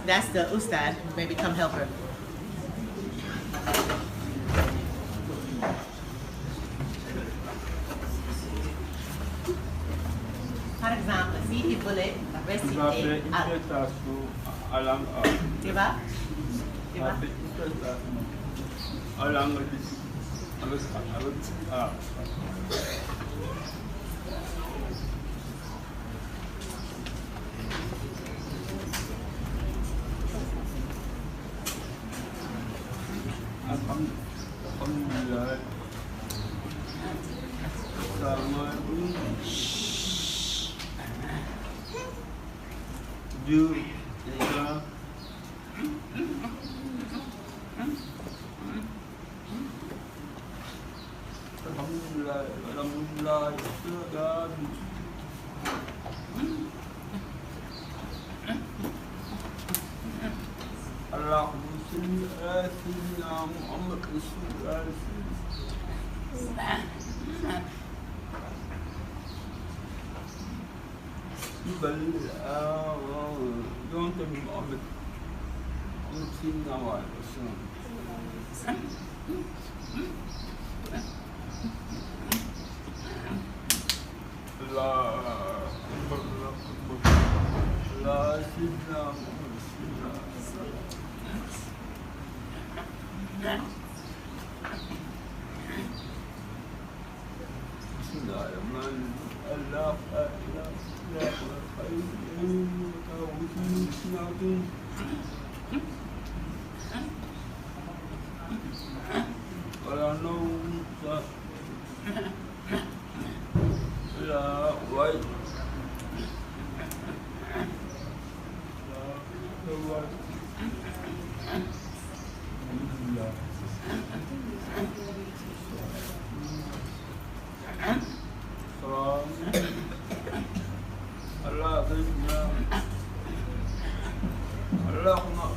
That's the ustad. Maybe come help her. voulais Tu réciter. vas faire une prestation à langue A. Tu vas? Tu vas faire une prestation à langue d'ici. Avec A. Alhamdulillah. Dieu est là. Alhamdulillah, alhamdulillah, alhamdulillah. Allahumma salli ala sayyidina Muhammad rasulullah. Don't tell me Muhammad. I'm seeing now I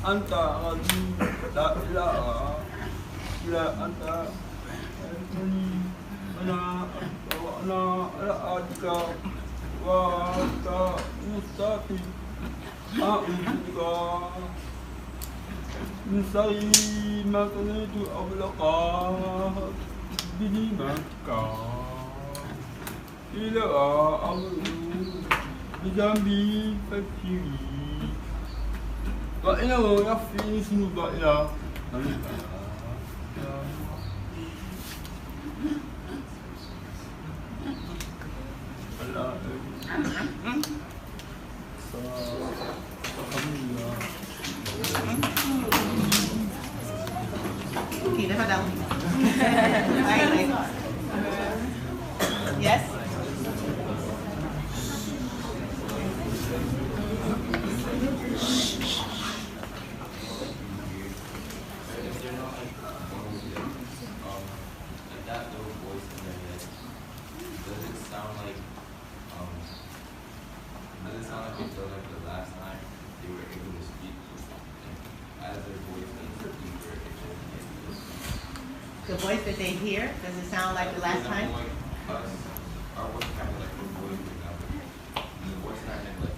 أنت غني لا إله إلا أنت أنا أرأيك وأنت مستقيم أعوذ بك من شر ما كنت أغلق بنعمتك إلى أمر بذنبي فاغفري وإنه يغفر الذنوب إلى Okay, never down. Yes? The voice that they hear, does it sound like the last time? Our voice kind of like the voice, for example. And the voice kind of like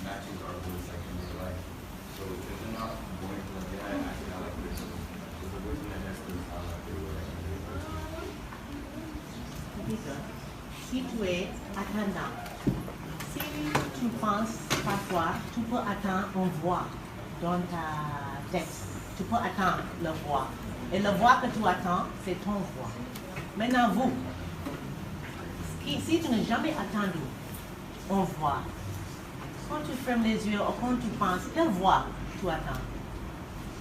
matches our voice like in real life. So if they're not going to like, yeah, acting out like this, because the voice in their head still sound like they were like a real person. Si tu es attendant, si tu penses parfois, tu peux attendre une voix dans ta tête. Tu peux attendre la voix. Et la voix que tu attends, c'est ton voix. Maintenant, vous, si tu n'as jamais attendu une voix, quand tu fermes les yeux ou quand tu penses, quelle voix tu attends?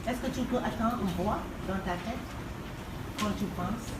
Est-ce que tu peux attendre une voix dans ta tête quand tu penses?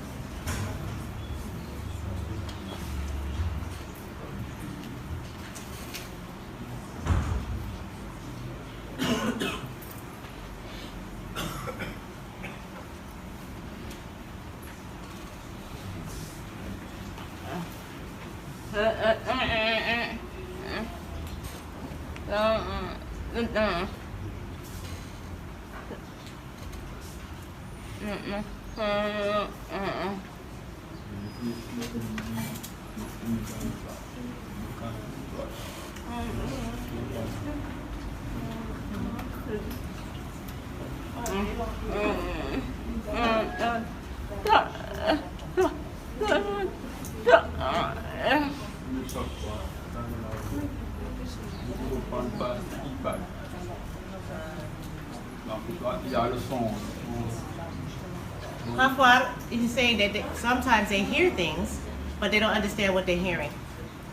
Parfois, he's saying that sometimes they hear things, but they don't understand what they're hearing.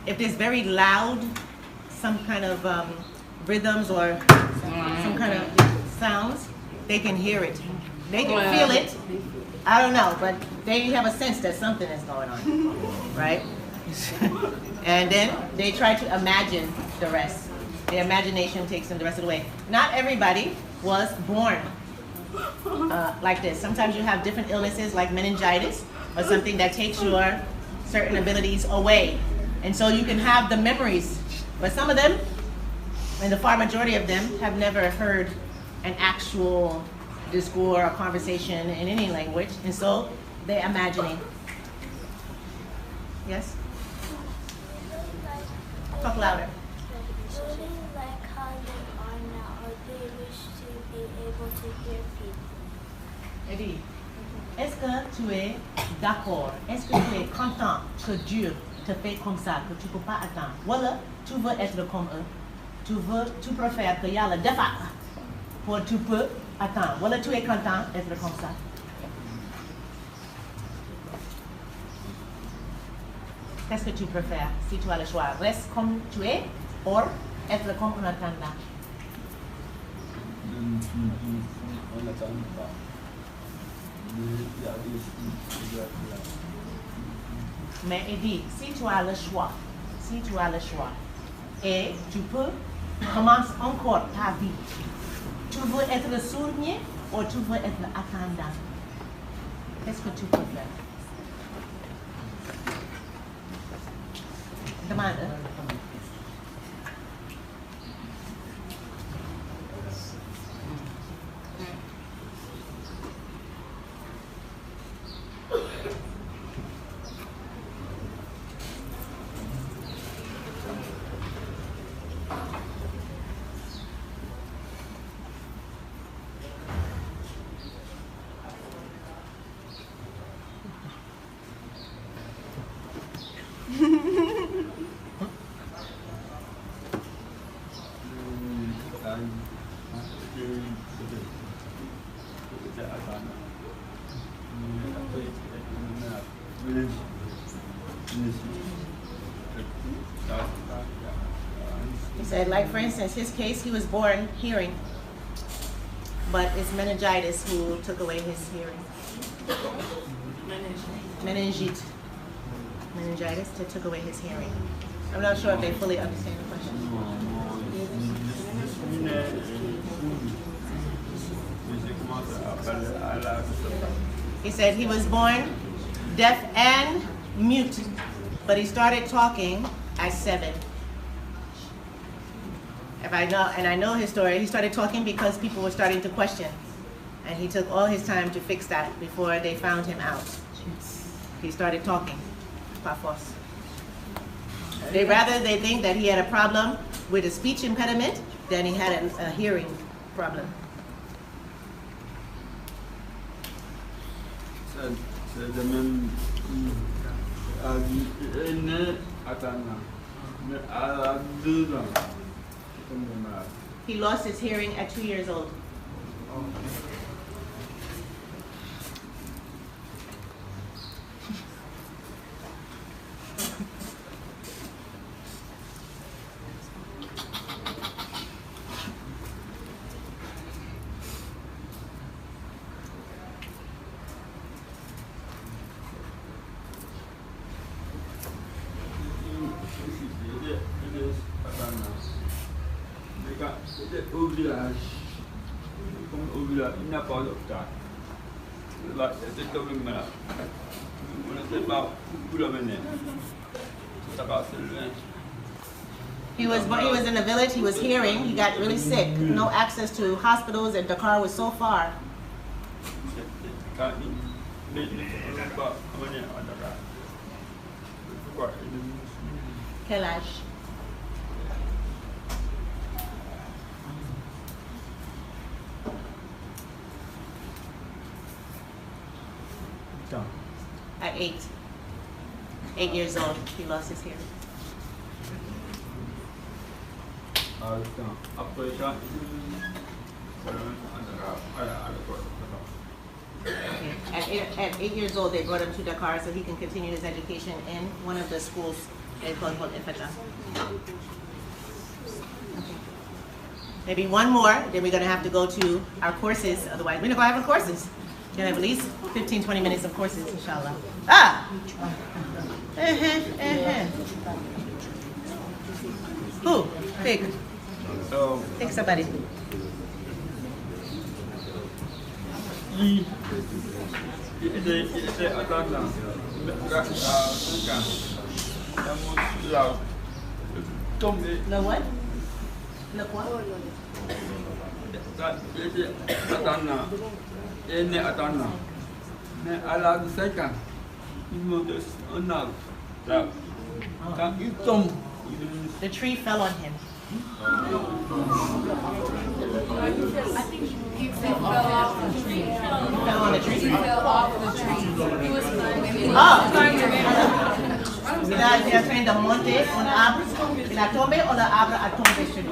If there's very loud, some kind of rhythms or some kind of sounds, they can hear it. They can feel it. I don't know, but they have a sense that something is going on, right? And then they try to imagine the rest. Their imagination takes them the rest of the way. Not everybody was born like this. Sometimes you have different illnesses like meningitis or something that takes your certain abilities away. And so you can have the memories, but some of them, and the far majority of them, have never heard an actual discourse or conversation in any language, and so they're imagining. Yes? Talk louder. Really like how they are now, or they wish to be able to hear people. Eddie, est-ce que tu es d'accord? Est-ce que tu es content que Dieu te fait comme ça, que tu ne peux pas attendre? Voilà, tu veux être comme eux. Tu préfères qu'il y a le débat pour tu peux attendre. Voilà, tu es content d'être comme ça. Qu'est-ce que tu préfères si tu as le choix? Reste comme tu es ou être comme un attendant? On n'attend pas. Mais Eddie, si tu as le choix, et tu peux commencer encore ta vie, tu veux être le sourd-muet ou tu veux être attendant? Qu'est-ce que tu préfères? Demande. He said, like for instance, his case, he was born hearing, but it's meningitis who took away his hearing. Meningitis that took away his hearing. I'm not sure if they fully understand the question. He said he was born deaf and mute, but he started talking at 7. I know his story. He started talking because people were starting to question, and he took all his time to fix that before they found him out. He started talking, par force. They think that he had a problem with a speech impediment than he had a hearing problem. C'est de même à 2 ans. He lost his hearing at 2 years old. Il n'a pas d'hôpital. Là, c'est comme une malade. On ne sait pas où l'amener. Ça va, c'est loin. He was in a village, he was hearing, he got really sick. No access to hospitals, and Dakar was so far. Quel âge? At 8. 8 years old, he lost his hearing. At at 8 years old, they brought him to Dakar so he can continue his education in one of the schools called Infata. Maybe one more, then we're going to have to go to our courses. Otherwise, we're not going to have courses. We're going to have at least 15, 20 minutes of courses, inshallah. Ah! Who? Pick. Pick somebody. Le what? Le quoi? Mais à l'âge de 5 ans, il me donne un arbre. Quand il tombe, The tree fell on him. I think he fell off the tree. Fell on the tree? He fell off the tree. He was climbing. Il est en train de monter un arbre. Il a tombé ou l'arbre a tombé sur lui?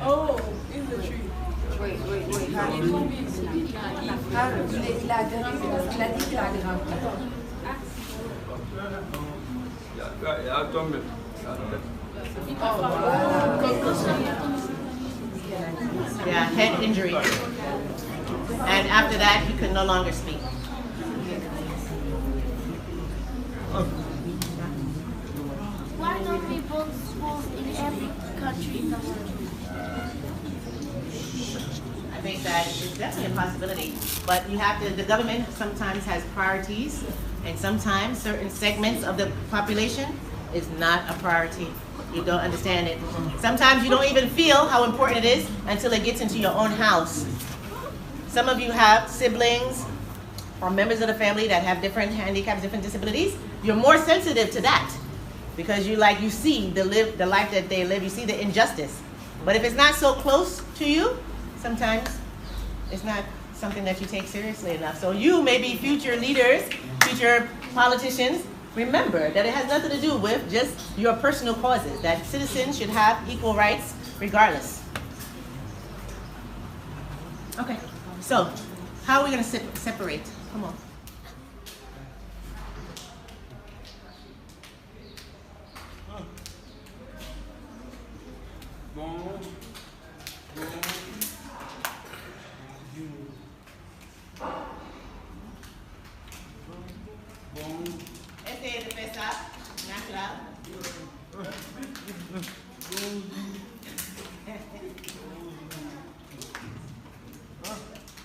Oh, in the tree. Wait. Il a dit qu'il a grimpé. il a tombé. Yeah, head injury. And after that, he could no longer speak. Why don't we build schools in every country in the world? I think that it's definitely a possibility, but you have to, the government sometimes has priorities, and sometimes certain segments of the population is not a priority. You don't understand it. Sometimes you don't even feel how important it is until it gets into your own house. Some of you have siblings or members of the family that have different handicaps, different disabilities. You're more sensitive to that because you see the life that they live, you see the injustice. But if it's not so close to you, sometimes it's not something that you take seriously enough. So you, maybe future leaders, future politicians, remember that it has nothing to do with just your personal causes, that citizens should have equal rights regardless. Okay, so how are we going to separate? Come on. Essaye de faire ça, natural.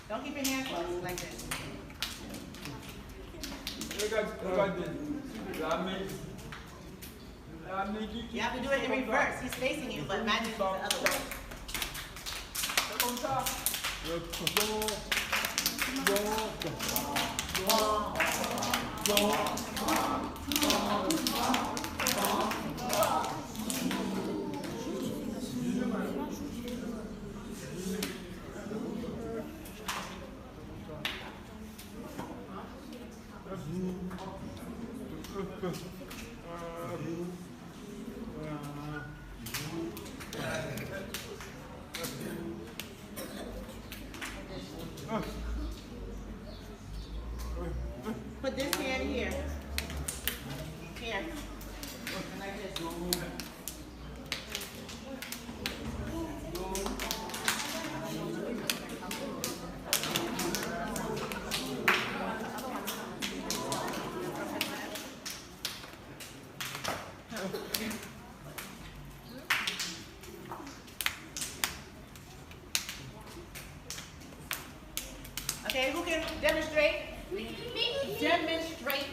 Don't keep your hands closed like this. You have to do it in reverse. He's facing you, but imagine the other way. Put this hand here. Here. Like this. Okay, who can demonstrate? Demonstrate.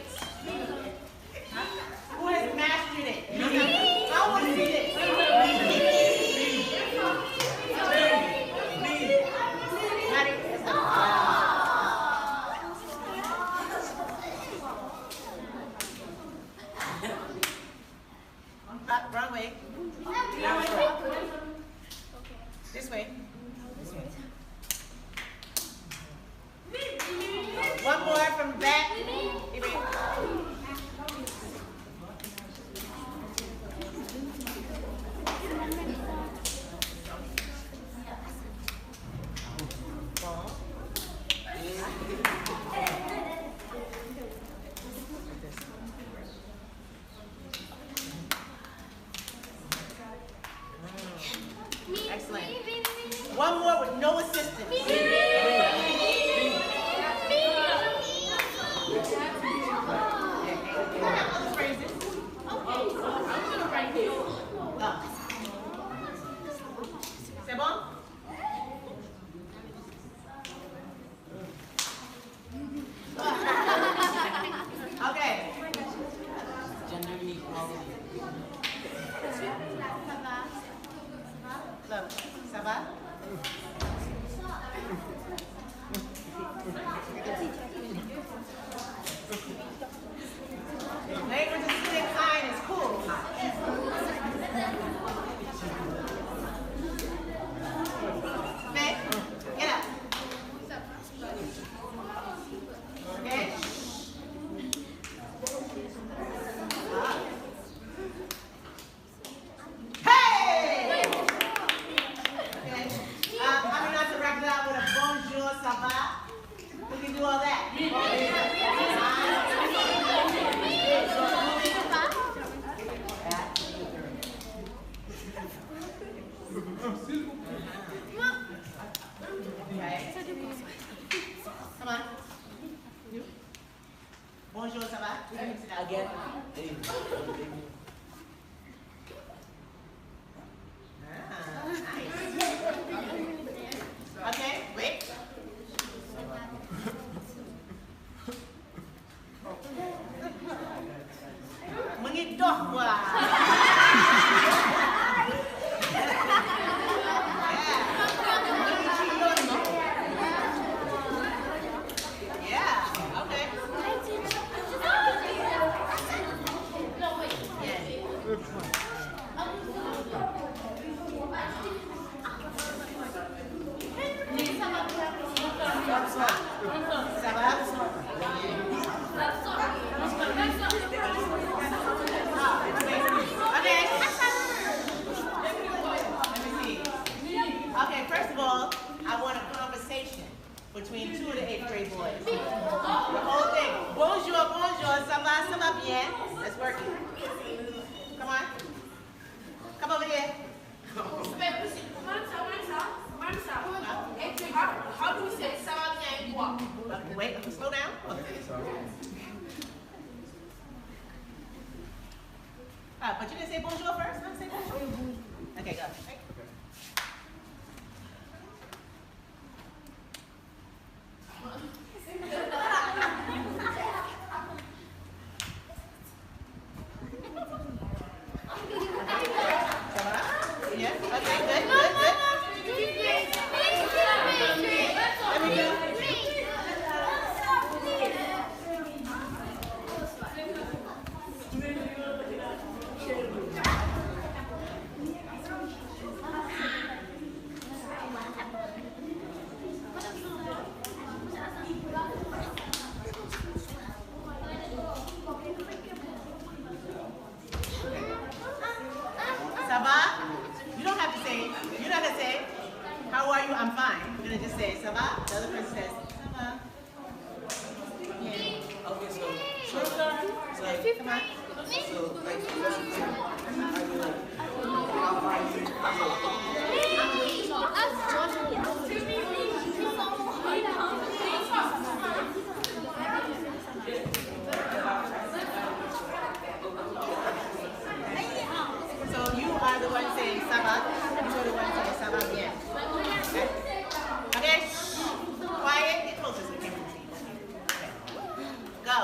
Huh? Who has mastered it? I want to see this. Wrong way. This way. This way. One more from the back. Come on. You. Bonjour, ça va? Again. Nice. Okay, wait. Mengidoh gua. Yeah, okay. Ça va? Okay. Let me see. Okay, first of all, I want a conversation between two of the 8th grade boys. The whole thing. Bonjour, bonjour, ça va bien? That's working. Come on. Come over here. How do we say ça va bien quoi? Okay, wait, slow down. But you didn't say bonjour first? Huh? Say bonjour. Okay, go. Yeah, okay, good. Let me go. Ça va? You don't have to say, you're not going to say, how are you? I'm fine. You're going to just say, ça va? The other person says, ça va? Yeah. Okay, so Come on. So you are the one saying ça va, you are the one saying ça va bien. Okay? Okay? Quiet, get closer so we can see. Okay. Go.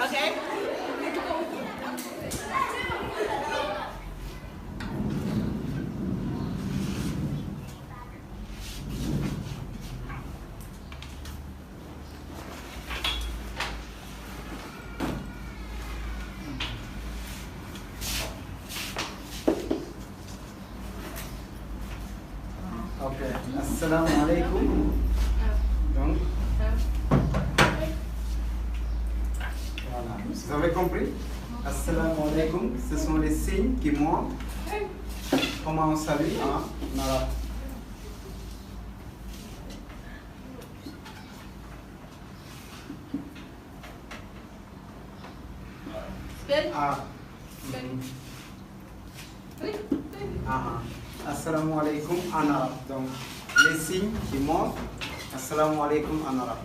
Okay? Ok, assalamu alaikum. Donc, voilà, vous avez compris? Assalamu alaikum, ce sont les signes qui montrent comment on salue en arabe. Ah. Assalamu alaikum en arabe. Donc, les signes qui montrent Assalamu alaikum en arabe.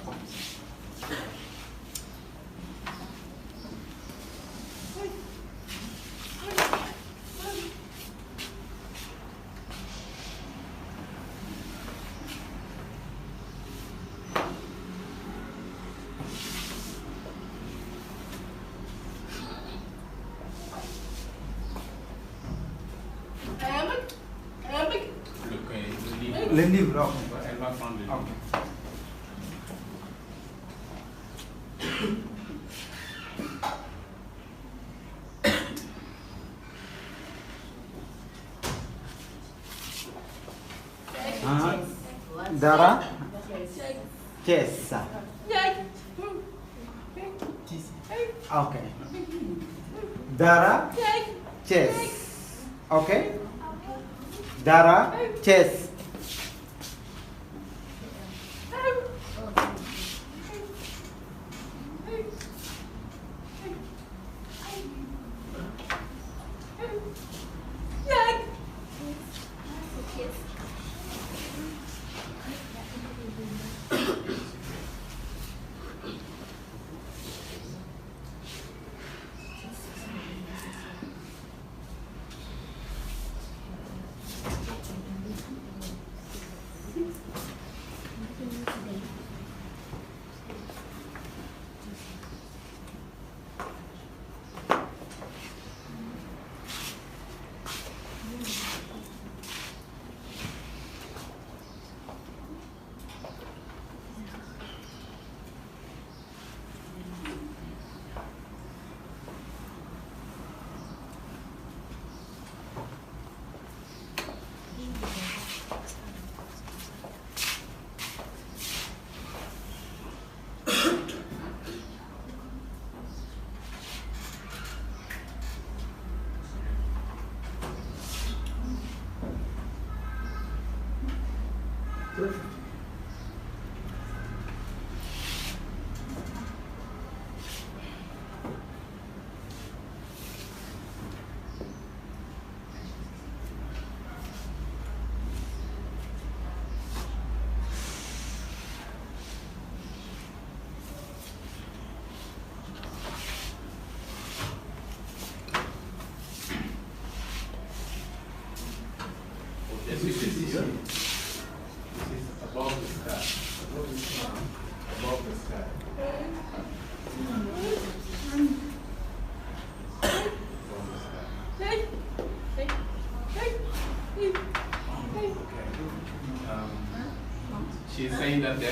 Le livre, ok. Elle va prendre le livre. Ok. Dara Chessa. Ok. Dara Chess. Ok. Dara Chess.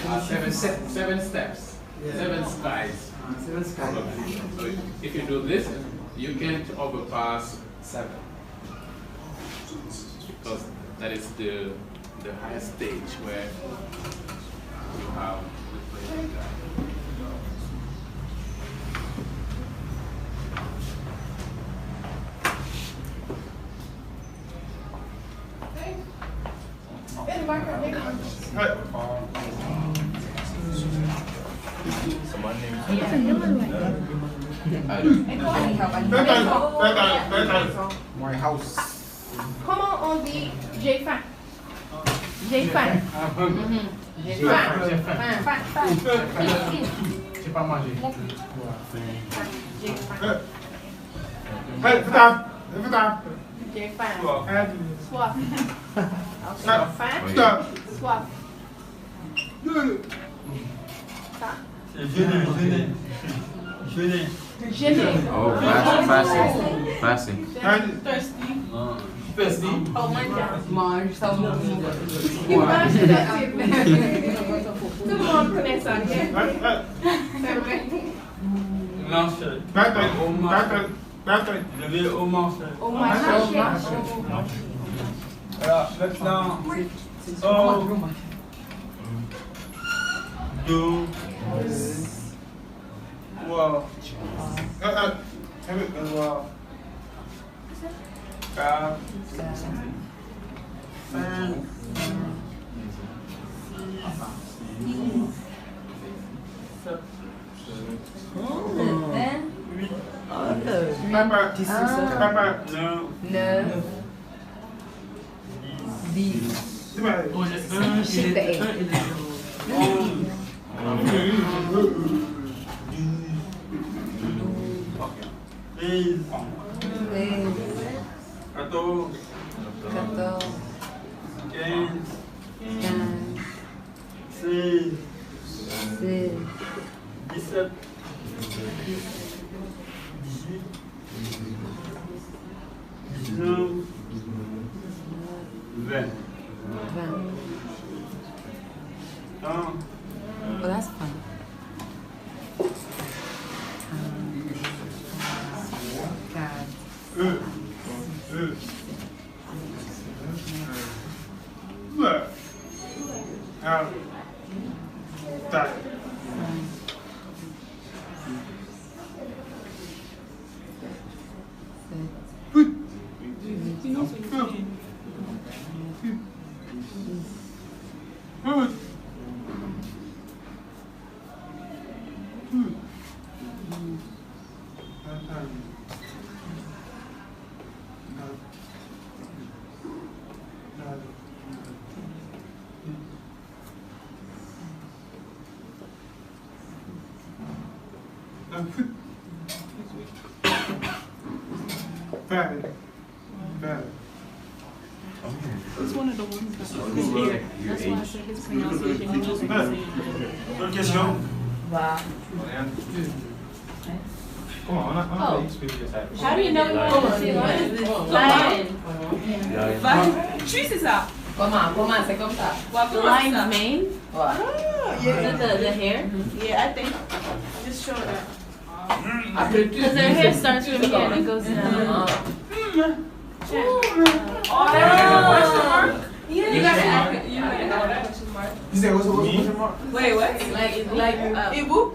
seven steps, Yeah. 7 skies. 7 skies. Probably. So if you do this, you can't overpass 7. Because that is the highest stage where you have the playing guy. Someone named My house. Comment on dit j'ai faim? J'ai faim. J'ai faim. Faim, faim. J'ai pas mangé. J'ai faim. J'ai faim. Soif. Ok, faim. Soif. Ça. Gêné. Oh, fasting. Thirsty. Thirsty. Oh, mange. Ça va. Tout le monde connaît ça, ok? C'est vrai. Marcher. Lever au marché. Au marché. Alors, maintenant, au, deux, trois, quatre, cinq, sept, huit, neuf, 10, 14, 15, 16, 17, 18, 19, 20. Oh, that's fun. It's one of the ones that's over here. That's why I said his pronunciation. He wasn't saying it. Bonne question. How do you know you want to see lion? Tu sais ça? Comment c'est comme ça? Lion's mane? Yeah. The hair? Yeah, I think. Just show that. Because their hair starts from here and it goes down. Oh, question mark? Yeah. You gotta ask it. You gotta have a question mark. You say what's the question mark? Wait, what? Like Ibu?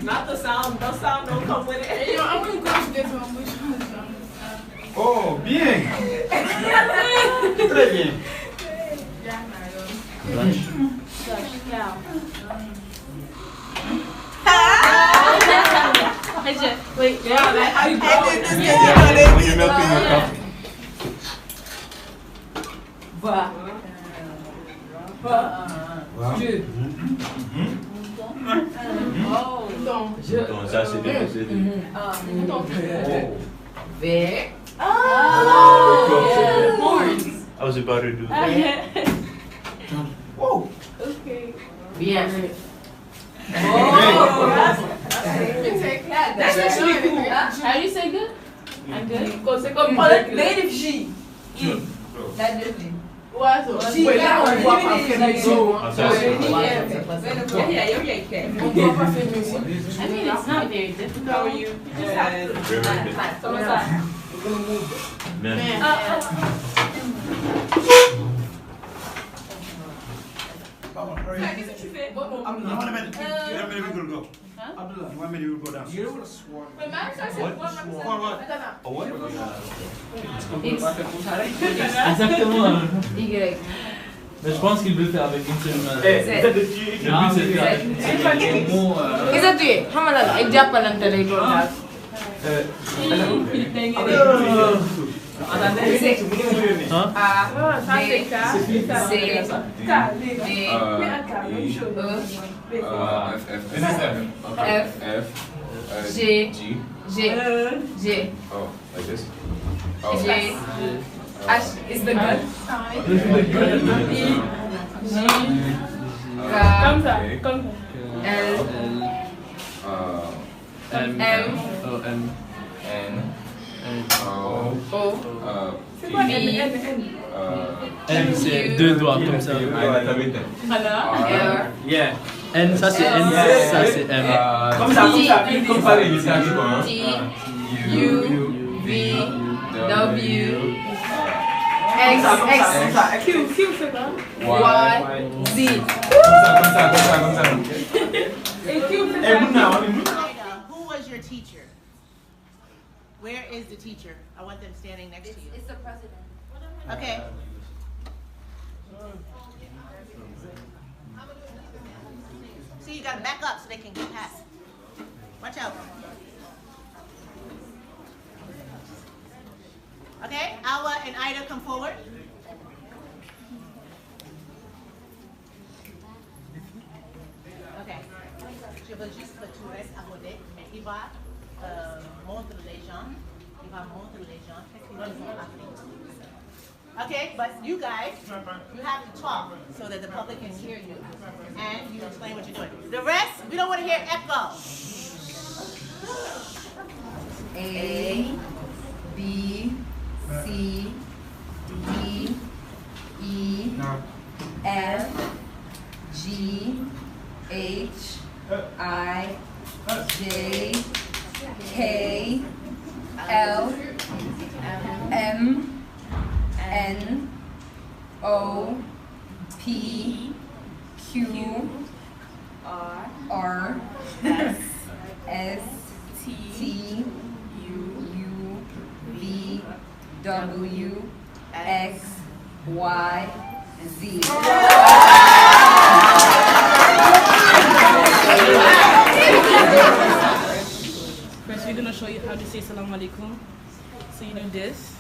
Not the sound. No sound don't come with it. Yo, I want to go to this one. Which one is Oh, bien. Très bien. Wait, How you When you're milking your cow. Donc ça c'est bien posé. I was about to do that. Oh. Okay. Bien. That's actually cool. How do you say good? I'm good. C'est comme native G. That different. Oiseau. Ouais, là, on voit pas féminisme. On voit pas féminisme. I mean, it's not very difficult. How are you? Comment ça? Qu'est-ce que tu fais? Mais même ça, c'est quoi? Exactement. Y. Mais je pense qu'il veut faire avec une seule main. Z. Le but c'est de faire avec un mot. Isa tuye, xamala la ay jàppalante lay doon daal. Hein? A, B, C, D, F, G, G, G, Oh, like this? G, H is the gun. Comme ça, comme ça. L, M, M, O, M, N, O, C'est quoi B, M c'est deux doigts comme ça. R, Yeah. N ça c'est N, ça c'est M. comme ça, comme ça, les T, U, V, W, X, Q, c'est quoi? Y, Z. comme ça. Et Q, c'est quoi? Who was your teacher? Where is the teacher? I want them standing next to you. It's the president. Okay. So you gotta back up so they can get past. Watch out. Okay, Awa and Ida come forward. Okay. Je veux juste que tu restes à côté. Il va montrer les gens. Il va montrer les gens. Qu'est-ce qu'ils vont appeler. Okay, but you guys, you have to talk so that the public can hear you and you explain what you're doing. The rest, we don't want to hear echo. A, B, C, D, E, F, G, H, I, J, K, L, M, N, O, P, Q, R, S, T, U, V, W, X, Y, Z. First, we're going to show you how to say Salam Alaikum. So you do this,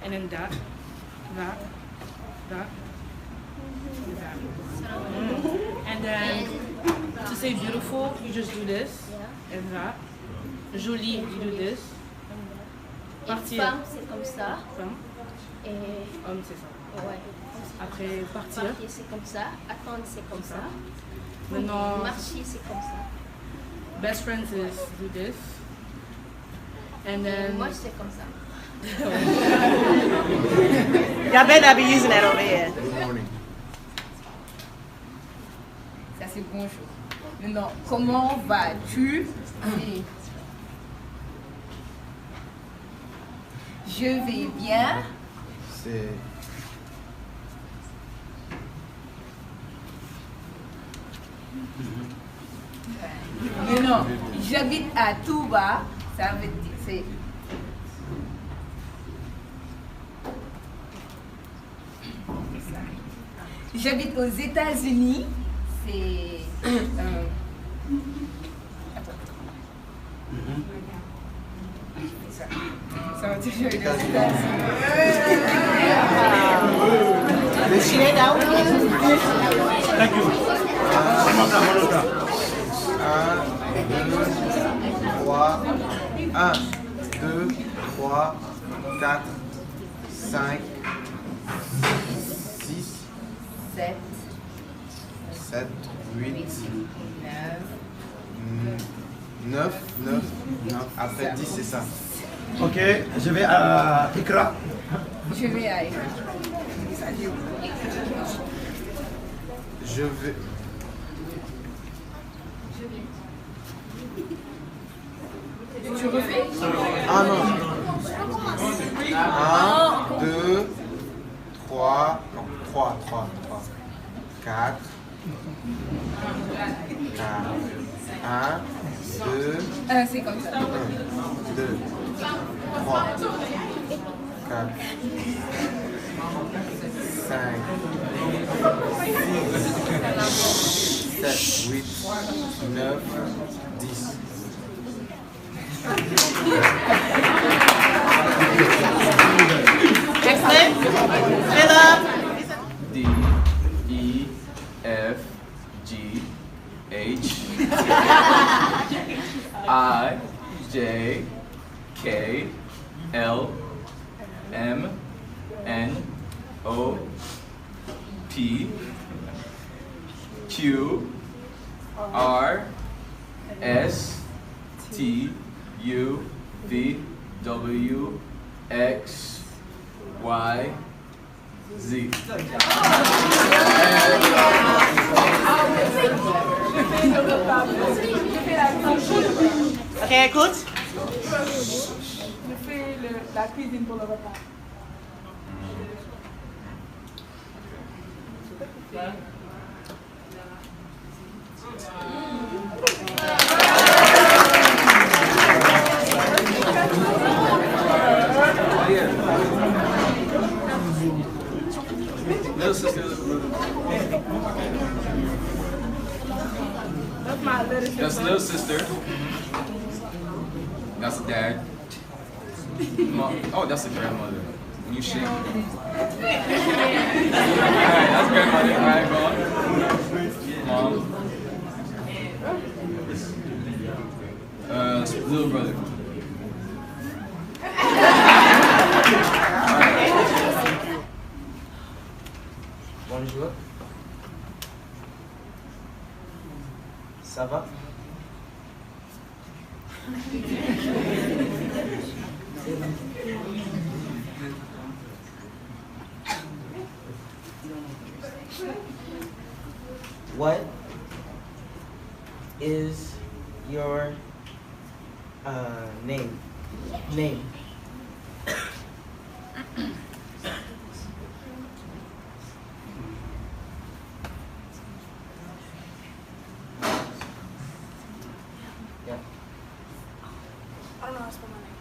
and then that. And then to say beautiful, you just do this, and that. Jolie, you do this. Partir. Femme, c'est comme ça. Femme. Et Homme, c'est ça. ouais. Après, partir. Partir, c'est comme ça. Attendre, c'est comme ça. Maintenant, Marcher, c'est comme ça. best friends is do this. And then Moi, c'est comme ça. Y'all better not be using that over here. Ça c'est bonjour. Maintenant, comment vas-tu? Je vais bien. C'est... Maintenant, j'habite à Touba. Ça veut dire c'est... J'habite aux États-Unis. C'est... Ça veut dire que j'habite aux États-Unis. Thank you. 1, 2, 3, 4, 5, 6, 7, 7, 8, 9, 9. Après 10, c'est ça. Ok, je vais à Ikra. je vais à Je vais. Tu refais? Ah non. 1, 2, 3, non, 3, 4. 1, 2. C'est comme ça. 1, 2, 3, 4, 5, 6, 7, 8, 9, 10. Excellent. Philip. D, E, F, G, H, I, J, K, L, M, N, O, P, Q, R, S, T, U, V, W, X, Y, Z. Ok, écoute. Je fais la cuisine pour le repas. Little sister. That's my little sister. That's little sister. That's dad. Mom. Oh, that's a grandmother. When you shake. Alright, that's grandmother. Alright, go on. Mom. Little brother. Bonjour. Ça va? What is your name? Name. Yeah. I don't know how to spell my name.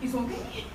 Ils sont payés.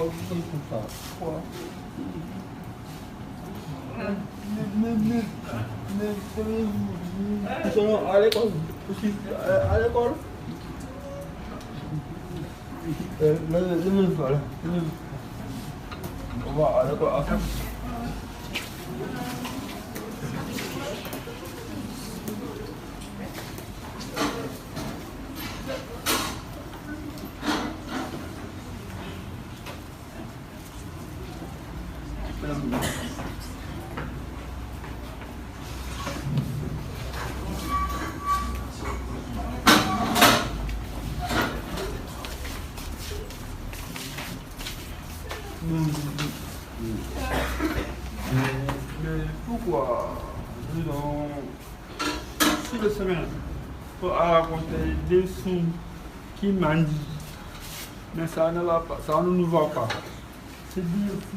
aussi comme ça. Quoi? Ils sont à l'école aussi. À l'école. Le même voilà. On va à l'école ensemble. Mais pourquoi nous avons 6 semaines pour raconter des sons qui mendient, mais ça ne va pas, ça ne nous va pas. C'est bien aussi.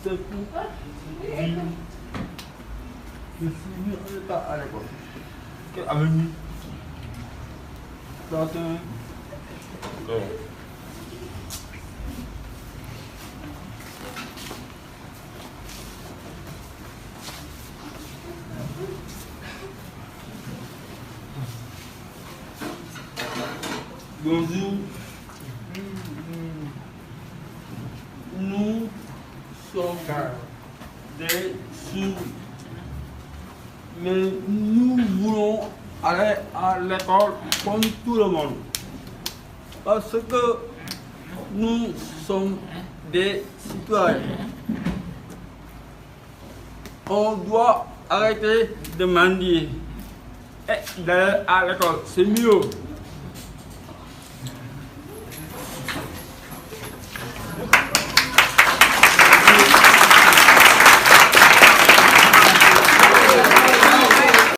C'est pour dire que si nous n'sommes pas à l'école, qu'à venir dans un bonjour, nous sommes des sourds, mais nous voulons aller à l'école comme tout le monde, parce que nous sommes des citoyens. On doit arrêter de mendier et d'aller à l'école, c'est mieux.